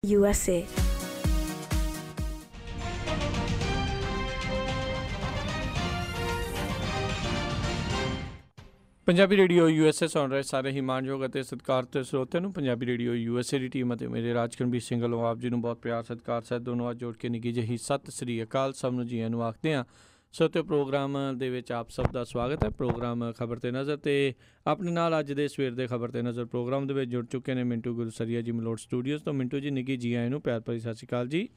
USA। Punjabi radio USA ਸੁਣ ਰਹੇ ਸਾਰੇ ਹੀ ਮਾਣਯੋਗ ਅਤੇ ਸਤਿਕਾਰਯੋਗ ਸਰੋਤਿਆਂ ਨੂੰ ਪੰਜਾਬੀ ਰੇਡੀਓ USA ਦੀ ਟੀਮ ਅਤੇ ਮੇਰੇ ਰਾਜਕਰਮਜੀਤ ਸਿੰਘ ਵੱਲੋਂ ਆਪ ਜੀ ਨੂੰ ਬਹੁਤ ਪਿਆਰ ਸਤਿਕਾਰ ਸਹਿਤ ਦੋਨੋਂ ਅੱਜ ਜੋੜ ਕੇ ਨਿੱਘੀ ਜਿਹੀ ਸਤਿ ਸ੍ਰੀ ਅਕਾਲ ਸਭ ਨੂੰ ਜੀਆਂ ਨੂੰ ਆਖਦੇ ਹਾਂ। ਸਰੋਤਿਓ ਪ੍ਰੋਗਰਾਮ ਦੇ ਵਿੱਚ ਆਪ ਸਭ ਦਾ ਸਵਾਗਤ ਹੈ। ਪ੍ਰੋਗਰਾਮ ਖਬਰ 'ਤੇ ਨਜ਼ਰ ਅਤੇ ਆਪਣੇ ਨਾਲ ਅੱਜ ਦੇ ਸਵੇਰ ਦੇ ਖਬਰ 'ਤੇ ਨਜ਼ਰ ਪ੍ਰੋਗਰਾਮ ਦੇ ਵਿੱਚ ਜੁੜ ਚੁੱਕੇ ਨੇ ਮਿੰਟੂ ਗੁਰਸਰੀਆ ਜੀ ਮਲੋਟ ਸਟੂਡੀਓਜ਼ ਤੋਂ। ਮਿੰਟੂ ਜੀ ਨਿੱਘੀ ਜੀ ਆਏ ਨੂੰ ਪਿਆਰ ਭਰੀ ਸਤਿ ਸ਼੍ਰੀ ਅਕਾਲ ਜੀ।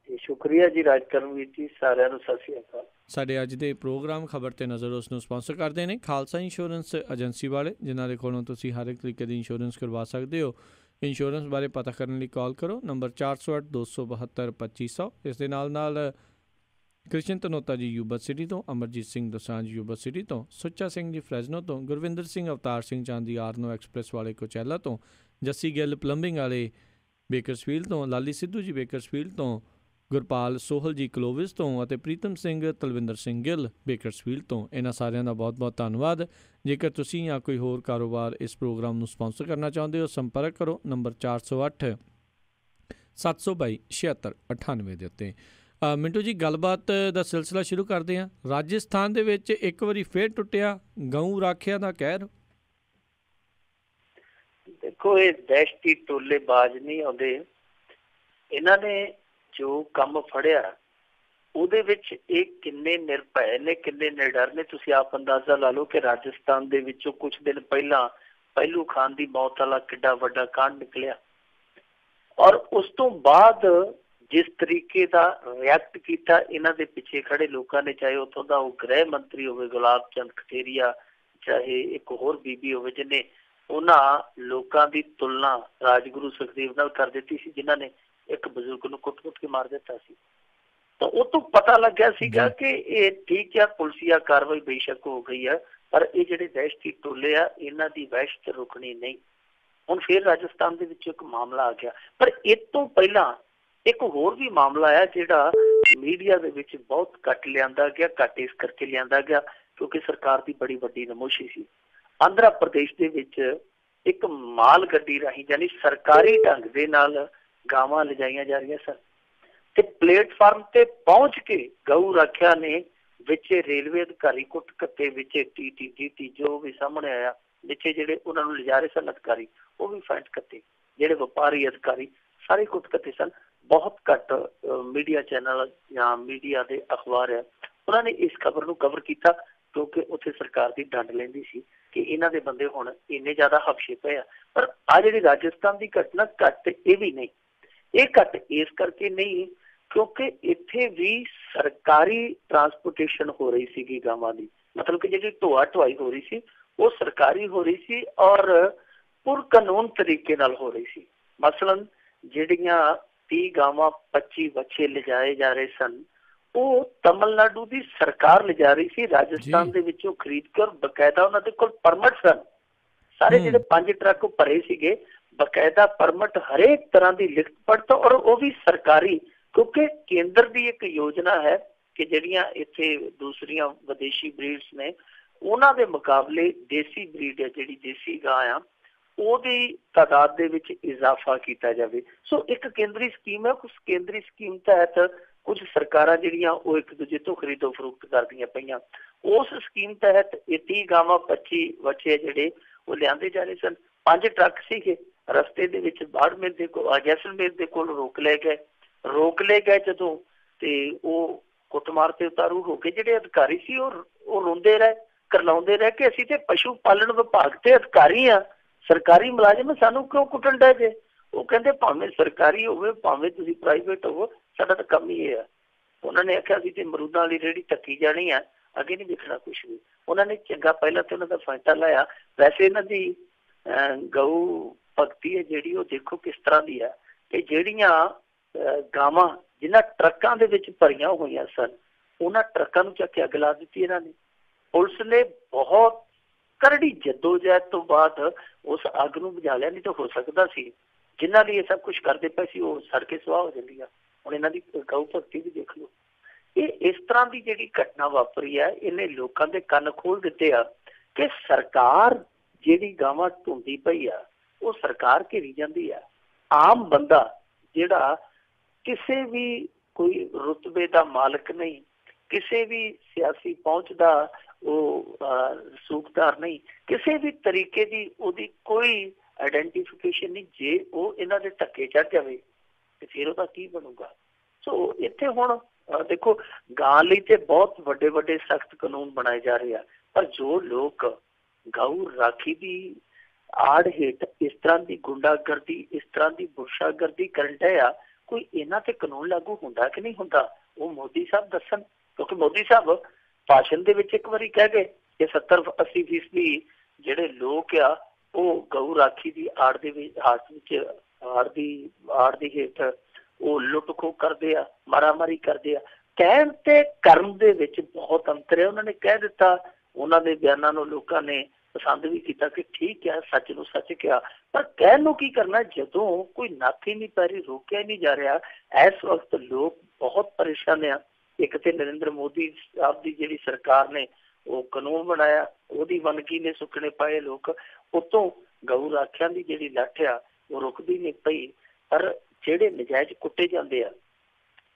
ਸ਼ੁਕਰੀਆ ਜੀ ਰਾਜਕਰਮਜੀਤ ਜੀ, ਸਾਰਿਆਂ ਨੂੰ ਸਤਿ ਸ਼੍ਰੀ ਅਕਾਲ। ਸਾਡੇ ਅੱਜ ਦੇ ਪ੍ਰੋਗਰਾਮ ਖਬਰ 'ਤੇ ਨਜ਼ਰ ਉਸ ਨੂੰ ਸਪਾਂਸਰ ਕਰਦੇ ਨੇ ਖਾਲਸਾ ਇੰਸ਼ੋਰੈਂਸ ਏਜੰਸੀ ਵਾਲੇ, ਜਿਨ੍ਹਾਂ ਦੇ ਕੋਲੋਂ ਤੁਸੀਂ ਹਰ ਇੱਕ ਤਰੀਕੇ ਦੀ ਇੰਸ਼ੋਰੈਂਸ ਕਰਵਾ ਸਕਦੇ ਹੋ। ਇੰਸ਼ੋਰੈਂਸ ਬਾਰੇ ਪਤਾ ਕਰਨ ਲਈ ਕਾਲ ਕਰੋ ਨੰਬਰ 408 272 2500। ਇਸ ਦੇ ਨਾਲ ਕ੍ਰਿਸ਼ਨ ਧਨੋਤਾ ਜੀ ਯੂਬਾ ਸਿਟੀ ਤੋਂ, ਅਮਰਜੀਤ ਸਿੰਘ ਦੋਸਾਂਝ ਯੂਬਾ ਸਿਟੀ ਤੋਂ, ਸੁੱਚਾ ਸਿੰਘ ਜੀ ਫਰੈਜ਼ਨੋ ਤੋਂ, ਗੁਰਵਿੰਦਰ ਸਿੰਘ ਅਵਤਾਰ ਸਿੰਘ ਚਾਂਦੀ ਆਰਨੋ ਐਕਸਪ੍ਰੈਸ ਵਾਲੇ ਕੋਚੈਲਾ ਤੋਂ, ਜੱਸੀ ਗਿੱਲ ਪਲੰਬਿੰਗ ਵਾਲੇ ਬੇਕਰਸਫੀਲਡ ਤੋਂ, ਲਾਲੀ ਸਿੱਧੂ ਜੀ ਬੇਕਰਸਫੀਲਡ ਤੋਂ, ਗੁਰਪਾਲ ਸੋਹਲ ਜੀ ਕਲੋਵਿਸ ਤੋਂ ਅਤੇ ਪ੍ਰੀਤਮ ਸਿੰਘ ਤਲਵਿੰਦਰ ਸਿੰਘ ਗਿੱਲ ਬੇਕਰਸਫੀਲਡ ਤੋਂ। ਇਹਨਾਂ ਸਾਰਿਆਂ ਦਾ ਬਹੁਤ ਬਹੁਤ ਧੰਨਵਾਦ। ਜੇਕਰ ਤੁਸੀਂ ਜਾਂ ਕੋਈ ਹੋਰ ਕਾਰੋਬਾਰ ਇਸ ਪ੍ਰੋਗਰਾਮ ਨੂੰ ਸਪਾਂਸਰ ਕਰਨਾ ਚਾਹੁੰਦੇ ਹੋ, ਸੰਪਰਕ ਕਰੋ ਨੰਬਰ 408 722 7698 ਦੇ ਉੱਤੇ। ਮਿੰਟੂ ਜੀ, ਗੱਲਬਾਤ ਦਾ ਸਿਲਸਿਲਾ ਸ਼ੁਰੂ ਕਰਦੇ ਹਾਂ। ਰਾਜਸਥਾਨ ਦੇ ਵਿੱਚ ਇੱਕ ਵਾਰੀ ਫੇਰ ਟੁੱਟਿਆ ਗਊ ਰਾਖਿਆ ਦਾ ਕਹਿਰ। ਦੇਖੋ, ਇਹ ਦਹਿਸ਼ਤੀ ਟੋਲੇਬਾਜ਼ ਨਹੀਂ ਆਉਂਦੇ। ਇਹਨਾਂ ਨੇ ਜੋ ਕੰਮ ਫੜਿਆ ਉਹਦੇ ਵਿੱਚ ਇਹ ਕਿੰਨੇ ਨਿਰਭੈ ਨੇ, ਕਿੰਨੇ ਨਿਡਰ ਨੇ, ਤੁਸੀਂ ਆਪ ਅੰਦਾਜ਼ਾ ਲਾ ਲਓ ਕਿ ਰਾਜਸਥਾਨ ਦੇ ਵਿੱਚੋਂ ਕੁਛ ਦਿਨ ਪਹਿਲਾਂ ਪਹਿਲੂ ਖਾਨ ਦੀ ਮੌਤ ਵਾਲਾ ਕਿੱਡਾ ਵੱਡਾ ਕਾਂਡ ਨਿਕਲਿਆ। ਔਰ ਉਸ ਤੋਂ ਬਾਅਦ ਜਿਸ ਤਰੀਕੇ ਦਾ ਰਿਐਕਟ ਕੀਤਾ ਇਹਨਾਂ ਦੇ ਪਿੱਛੇ ਖੜੇ ਲੋਕਾਂ ਨੇ, ਚਾਹੇ ਉੱਥੋਂ ਦਾ ਉਹ ਗ੍ਰਹਿ ਮੰਤਰੀ ਹੋਵੇ ਗੁਲਾਬ ਚੰਦ ਖਟੇਰੀਆ, ਚਾਹੇ ਇੱਕ ਹੋਰ ਬੀਬੀ ਹੋਵੇ ਜਿਹਨੇ ਉਹਨਾਂ ਲੋਕਾਂ ਦੀ ਤੁਲਨਾ ਰਾਜਗੁਰੂ ਸੁਖਦੇਵ ਨਾਲ ਕਰ ਦਿੱਤੀ ਸੀ, ਜਿਨ੍ਹਾਂ ਨੇ ਇੱਕ ਬਜ਼ੁਰਗ ਨੂੰ ਕੁੱਟ-ਕੁੱਟ ਕੇ ਮਾਰ ਦਿੱਤਾ ਸੀ। ਤਾਂ ਉਹ ਤੋਂ ਪਤਾ ਲੱਗਿਆ ਸੀਗਾ ਕਿ ਇਹ ਠੀਕ ਆ, ਪੁਲਸੀਆ ਕਾਰਵਾਈ ਬੇਸ਼ੱਕ ਹੋ ਗਈ ਆ, ਪਰ ਇਹ ਜਿਹੜੇ ਦਹਿਸ਼ਤੀ ਟੋਲੇ ਆ ਇਹਨਾਂ ਦੀ ਵਹਿਸ਼ਤ ਰੁਕਣੀ ਨਹੀਂ। ਹੁਣ ਫਿਰ ਰਾਜਸਥਾਨ ਦੇ ਵਿੱਚ ਇੱਕ ਮਾਮਲਾ ਆ ਗਿਆ, ਪਰ ਇਸ ਤੋਂ ਪਹਿਲਾਂ ਇੱਕ ਹੋਰ ਵੀ ਮਾਮਲਾ ਆ ਜਿਹੜਾ ਮੀਡੀਆ ਦੇ ਵਿੱਚ ਬਹੁਤ ਘੱਟ ਲਿਆਂਦਾ ਗਿਆ। ਘੱਟ ਇਸ ਕਰਕੇ ਲਿਆਂਦਾ ਗਿਆ ਕਿਉਂਕਿ ਸਰਕਾਰ ਦੀ ਬੜੀ ਵੱਡੀ ਨਮੋਸ਼ੀ ਸੀ। ਆਂਧਰਾ ਪ੍ਰਦੇਸ਼ ਦੇ ਵਿੱਚ ਇੱਕ ਮਾਲ ਗੱਡੀ ਰਾਹੀਂ, ਯਾਨੀ ਸਰਕਾਰੀ ਢੰਗ ਦੇ ਨਾਲ ਗਾਵਾਂ ਲਿਜਾਈਆਂ ਜਾ ਰਹੀਆਂ ਸਨ ਤੇ ਪਲੇਟਫਾਰਮ ਤੇ ਪਹੁੰਚ ਕੇ ਗਊ ਰਾਖਿਆ ਨੇ ਵਿੱਚ ਰੇਲਵੇ ਅਧਿਕਾਰੀ ਕੁੱਟ ਕੱਤੇ, ਵਿੱਚ TTGT ਜੋ ਵੀ ਸਾਹਮਣੇ ਆਇਆ, ਵਿੱਚ ਜਿਹੜੇ ਉਹਨਾਂ ਨੂੰ ਲਿਜਾ ਰਹੇ ਸਨ ਅਧਿਕਾਰੀ ਉਹ ਵੀ ਫੈਂਟ ਕੱਤੇ, ਜਿਹੜੇ ਵਪਾਰੀ ਅਧਿਕਾਰੀ ਸਾਰੇ ਕੁੱਟ ਕੱਤੇ ਸਨ। ਬਹੁਤ ਘੱਟ ਮੀਡੀਆ ਚੈਨਲ ਜਾਂ ਮੀਡੀਆ ਦੇ ਅਖਬਾਰ ਆ ਉਹਨਾਂ ਨੇ ਇਸ ਖਬਰ ਨੂੰ ਕਵਰ ਕੀਤਾ ਕਿਉਂਕਿ ਉੱਥੇ ਸਰਕਾਰ ਦੀ ਡੰਡ ਲੈਂਦੀ ਸੀ ਕਿ ਇਹਨਾਂ ਦੇ ਬੰਦੇ ਹੁਣ ਇੰਨੇ ਜ਼ਿਆਦਾ ਹਫਸ਼ੇ ਪਏ ਆ। ਪਰ ਆ ਜਿਹੜੀ ਰਾਜਸਥਾਨ ਦੀ ਘਟਨਾ ਘੱਟ ਇਹ ਵੀ ਨਹੀਂ, ਇਹ ਘੱਟ ਇਸ ਕਰਕੇ ਨਹੀਂ ਕਿਉਂਕਿ ਇੱਥੇ ਵੀ ਸਰਕਾਰੀ ਟਰਾਂਸਪੋਰਟੇਸ਼ਨ ਹੋ ਰਹੀ ਸੀਗੀ ਗਾਵਾਂ ਦੀ, ਮਤਲਬ ਕਿ ਜਿਹੜੀ ਢੋਆ ਢੁਆਈ ਹੋ ਰਹੀ ਸੀ ਉਹ ਸਰਕਾਰੀ ਹੋ ਰਹੀ ਸੀ ਔਰ ਪੁਰ ਕਾਨੂੰਨ ਤਰੀਕੇ ਨਾਲ ਹੋ ਰਹੀ ਸੀ। ਮਸਲਨ ਜਿਹੜੀਆਂ 30 ਗਾਵਾਂ 25 ਬੱਚੇ ਲਿਜਾਏ ਜਾ ਰਹੇ ਸਨ ਉਹ ਤਮਿਲਨਾਡੂ ਦੀ ਸਰਕਾਰ ਲਿਜਾ ਰਹੀ ਸੀ, ਰਾਜਸਥਾਨ ਦੇ ਵਿੱਚੋਂ ਖਰੀਦ ਕੇ, ਬਕਾਇਦਾ ਉਹਨਾਂ ਦੇ ਕੋਲ ਪਰਮਿਟ ਸਨ। ਸਾਰੇ ਜਿਹੜੇ 5 ਟਰੱਕ ਭਰੇ ਸੀਗੇ, ਬਕਾਇਦਾ ਪਰਮਿਟ, ਹਰੇਕ ਤਰ੍ਹਾਂ ਦੀ ਲਿਖਤ ਪੜਤ, ਔਰ ਉਹ ਵੀ ਸਰਕਾਰੀ, ਕਿਉਂਕਿ ਕੇਂਦਰ ਦੀ ਇੱਕ ਯੋਜਨਾ ਹੈ ਕਿ ਜਿਹੜੀਆਂ ਇੱਥੇ ਦੂਸਰੀਆਂ ਵਿਦੇਸ਼ੀ ਬਰੀਡਸ ਨੇ ਉਹਨਾਂ ਦੇ ਮੁਕਾਬਲੇ ਦੇਸੀ ਬਰੀਡ ਹੈ, ਜਿਹੜੀ ਦੇਸੀ ਗਾਂ ਆ, ਉਹਦੀ ਤਾਦਾਦ ਦੇ ਵਿੱਚ ਇਜ਼ਾਫਾ ਕੀਤਾ ਜਾਵੇ। ਸੋ ਇੱਕ ਕੇਂਦਰੀ ਸਕੀਮ ਹੈ। ਉਸ ਕੇਂਦਰੀ ਸਕੀਮ ਤਹਿਤ ਕੁਝ ਸਰਕਾਰਾਂ ਜਿਹੜੀਆਂ ਉਹ ਇੱਕ ਦੂਜੇ ਤੋਂ ਖਰੀਦੋ ਫਰੋਖਤ ਕਰਦੀਆਂ ਪਈਆਂ। ਉਸ ਸਕੀਮ ਤਹਿਤ ਇਹ 30 ਗਾਵਾਂ 25 ਬੱਚੇ ਜਿਹੜੇ ਉਹ ਲਿਆਂਦੇ ਜਾ ਰਹੇ ਸਨ। 5 ਟਰੱਕ ਸੀਗੇ, ਰਸਤੇ ਦੇ ਵਿੱਚ ਬਾੜਮੇਰ ਦੇ ਕੋਲ, ਜੈਸਲਮੇਰ ਦੇ ਕੋਲ ਰੋਕ ਲਏ ਗਏ ਜਦੋਂ, ਤੇ ਉਹ ਕੁੱਟਮਾਰ ਤੇ ਉਤਾਰੂ ਹੋ ਕੇ ਜਿਹੜੇ ਅਧਿਕਾਰੀ ਸੀ ਉਹ ਰੋਂਦੇ ਰਹੇ, ਕਰਲਾਉਂਦੇ ਰਹੇ ਕਿ ਅਸੀਂ ਤੇ ਪਸ਼ੂ ਪਾਲਣ ਵਿਭਾਗ ਤੇ ਅਧਿਕਾਰੀ ਆ, ਸਰਕਾਰੀ ਮੁਲਾਜ਼ਮ, ਸਾਨੂੰ ਕਿਉਂ ਕੁੱਟਣ ਡਏ ਜੇ। ਉਹ ਕਹਿੰਦੇ ਭਾਵੇਂ ਸਰਕਾਰੀ ਹੋਵੇ ਭਾਵੇਂ ਤੁਸੀਂ ਪ੍ਰਾਈਵੇਟ ਹੋਵੋ, ਸਾਡਾ ਤਾਂ ਕੰਮ ਹੀ ਇਹ ਆ। ਉਹਨਾਂ ਨੇ ਆਖਿਆ ਅਸੀਂ ਤੇ ਅਮਰੂਦਾਂ ਵਾਲੀ ਰੇਹੜੀ ਧੱਕੀ ਜਾਣੀ ਆ, ਅੱਗੇ ਨਹੀਂ ਦੇਖਣਾ ਕੁਛ ਵੀ। ਉਹਨਾਂ ਨੇ ਚੰਗਾ ਪਹਿਲਾਂ ਤੇ ਉਹਨਾਂ ਦਾ ਫਾਇਦਾ ਲਾਇਆ। ਵੈਸੇ ਇਹਨਾਂ ਦੀ ਗਊ ਭਗਤੀ ਹੈ ਜਿਹੜੀ ਉਹ ਦੇਖੋ ਕਿਸ ਤਰ੍ਹਾਂ ਦੀ ਆ ਕਿ ਜਿਹੜੀਆਂ ਗਾਵਾਂ ਜਿਨ੍ਹਾਂ ਟਰੱਕਾਂ ਦੇ ਵਿੱਚ ਭਰੀਆਂ ਹੋਈਆਂ ਸਨ ਉਹਨਾਂ ਟਰੱਕਾਂ ਨੂੰ ਚੱਕ ਕੇ ਅੱਗ ਲਾ ਦਿੱਤੀ ਇਹਨਾਂ ਨੇ। ਪੁਲਿਸ ਨੇ ਬਹੁਤ ਕਰੜੀ ਜੱਦੋਜਹਿਦ ਤੋਂ ਬਾਅਦ ਉਸ ਅੱਗ ਨੂੰ ਬੁਝਾ ਲਿਆ, ਨਹੀਂ ਤਾਂ ਹੋ ਸਕਦਾ ਸੀ ਜਿਨ੍ਹਾਂ ਲਈ ਇਹ ਸਭ ਕੁਛ ਕਰਦੇ ਪਏ ਸੀ ਉਹ ਸੜ ਕੇ ਸੁਆਹ ਹੋ ਜਾਂਦੀਆਂ। ਹੁਣ ਇਹਨਾਂ ਦੀ ਗਊ ਭਗਤੀ ਵੀ ਦੇਖ ਲਓ। ਇਹ ਇਸ ਤਰ੍ਹਾਂ ਦੀ ਜਿਹੜੀ ਘਟਨਾ ਵਾਪਰੀ ਹੈ ਇਹਨੇ ਲੋਕਾਂ ਦੇ ਕੰਨ ਖੋਲ ਦਿੱਤੇ ਆ ਕਿ ਸਰਕਾਰ ਜਿਹੜੀ ਗਾਵਾਂ ਢੂੰਦੀ ਪਈ ਆ ਉਹ ਸਰਕਾਰ ਘੇਰੀ ਜਾਂਦੀ ਆ। ਆਮ ਬੰਦਾ ਜਿਹੜਾ ਕਿਸੇ ਵੀ ਕੋਈ ਰੁਤਬੇ ਦਾ ਮਾਲਕ ਨਹੀਂ, ਕਿਸੇ ਵੀ ਸਿਆਸੀ ਪਹੁੰਚ ਦਾ ਉਹ ਸੂਖਦਾਰ ਨਹੀਂ, ਕਿਸੇ ਵੀ ਤਰੀਕੇ ਦੀ ਉਹਦੀ ਕੋਈ ਆਈਡੈਂਟੀਫਿਕੇਸ਼ਨ ਨਹੀਂ, ਜੇ ਉਹ ਇਹਨਾਂ ਦੇ ਧੱਕੇ ਚੜ ਜਾਵੇ ਤੇ ਫਿਰ ਉਹਦਾ ਕੀ ਬਣੂਗਾ। ਸੋ ਇੱਥੇ ਹੁਣ ਦੇਖੋ, ਗਾਂ ਲਈ ਤੇ ਬਹੁਤ ਵੱਡੇ ਵੱਡੇ ਸਖਤ ਕਾਨੂੰਨ ਬਣਾਏ ਜਾ ਰਹੇ ਆ, ਪਰ ਜੋ ਲੋਕ ਗਊ ਰਾਖੀ ਦੀ ਆੜ ਹੇਠ ਇਸ ਤਰ੍ਹਾਂ ਦੀ ਗੁੰਡਾਗਰਦੀ, ਇਸ ਤਰ੍ਹਾਂ ਦੀ ਬੁਰਸ਼ਾਗਰਦੀ ਕਰਨ ਡਏ ਆ, ਕੋਈ ਇਹਨਾਂ ਤੇ ਕਾਨੂੰਨ ਲਾਗੂ ਹੁੰਦਾ ਕਿ ਨਹੀਂ ਹੁੰਦਾ, ਉਹ ਮੋਦੀ ਸਾਹਿਬ ਦੱਸਣ। ਕਿਉਂਕਿ ਮੋਦੀ ਸਾਹਿਬ ਭਾਸ਼ਣ ਦੇ ਵਿੱਚ ਇੱਕ ਵਾਰੀ ਕਹਿ ਗਏ ਕਿ 70-80% ਜਿਹੜੇ ਲੋਕ ਆ ਉਹ ਗਊ ਰਾਖੀ ਦੀ ਆੜ ਦੀ ਹੇਠ ਉਹ ਲੁੱਟ ਖੋਹ ਕਰਦੇ ਆ, ਮਾਰਾਮਾਰੀ ਕਰਦੇ ਆ। ਕਹਿਣ ਤੇ ਕਰਨ ਦੇ ਵਿੱਚ ਬਹੁਤ ਅੰਤਰ ਹੈ। ਉਹਨਾਂ ਨੇ ਕਹਿ ਦਿੱਤਾ, ਉਹਨਾਂ ਦੇ ਬਿਆਨਾਂ ਨੂੰ ਲੋਕਾਂ ਨੇ ਪਸੰਦ ਵੀ ਕੀਤਾ ਕਿ ਠੀਕ ਹੈ, ਸੱਚ ਨੂੰ ਸੱਚ ਕਿਹਾ, ਪਰ ਕਹਿਣ ਨੂੰ ਕੀ ਕਰਨਾ ਜਦੋਂ ਕੋਈ ਨੱਥ ਹੀ ਨਹੀਂ ਪੈ ਰਹੀ, ਰੋਕਿਆ ਹੀ ਨਹੀਂ ਜਾ ਰਿਹਾ। ਇਸ ਵਕਤ ਲੋਕ ਬਹੁਤ ਪਰੇਸ਼ਾਨ ਆ। ਇੱਕ ਤੇ ਨਰਿੰਦਰ ਮੋਦੀ ਸਾਹਿਬ ਦੀ ਜਿਹੜੀ ਸਰਕਾਰ ਨੇ ਉਹ ਕਾਨੂੰਨ ਬਣਾਇਆ, ਉਹਦੀ ਵੰਨਗੀ ਨੇ ਸੁੱਕਣੇ ਪਾਏ ਲੋਕ, ਉਤੋਂ ਗਊ ਰਾਖਿਆਂ ਦੀ ਜਿਹੜੀ ਲੱਠ ਆ ਉਹ ਰੁਕਦੀ ਨਹੀਂ ਪਈ। ਪਰ ਜਿਹੜੇ ਨਜਾਇਜ਼ ਕੁੱਟੇ ਜਾਂਦੇ ਆ,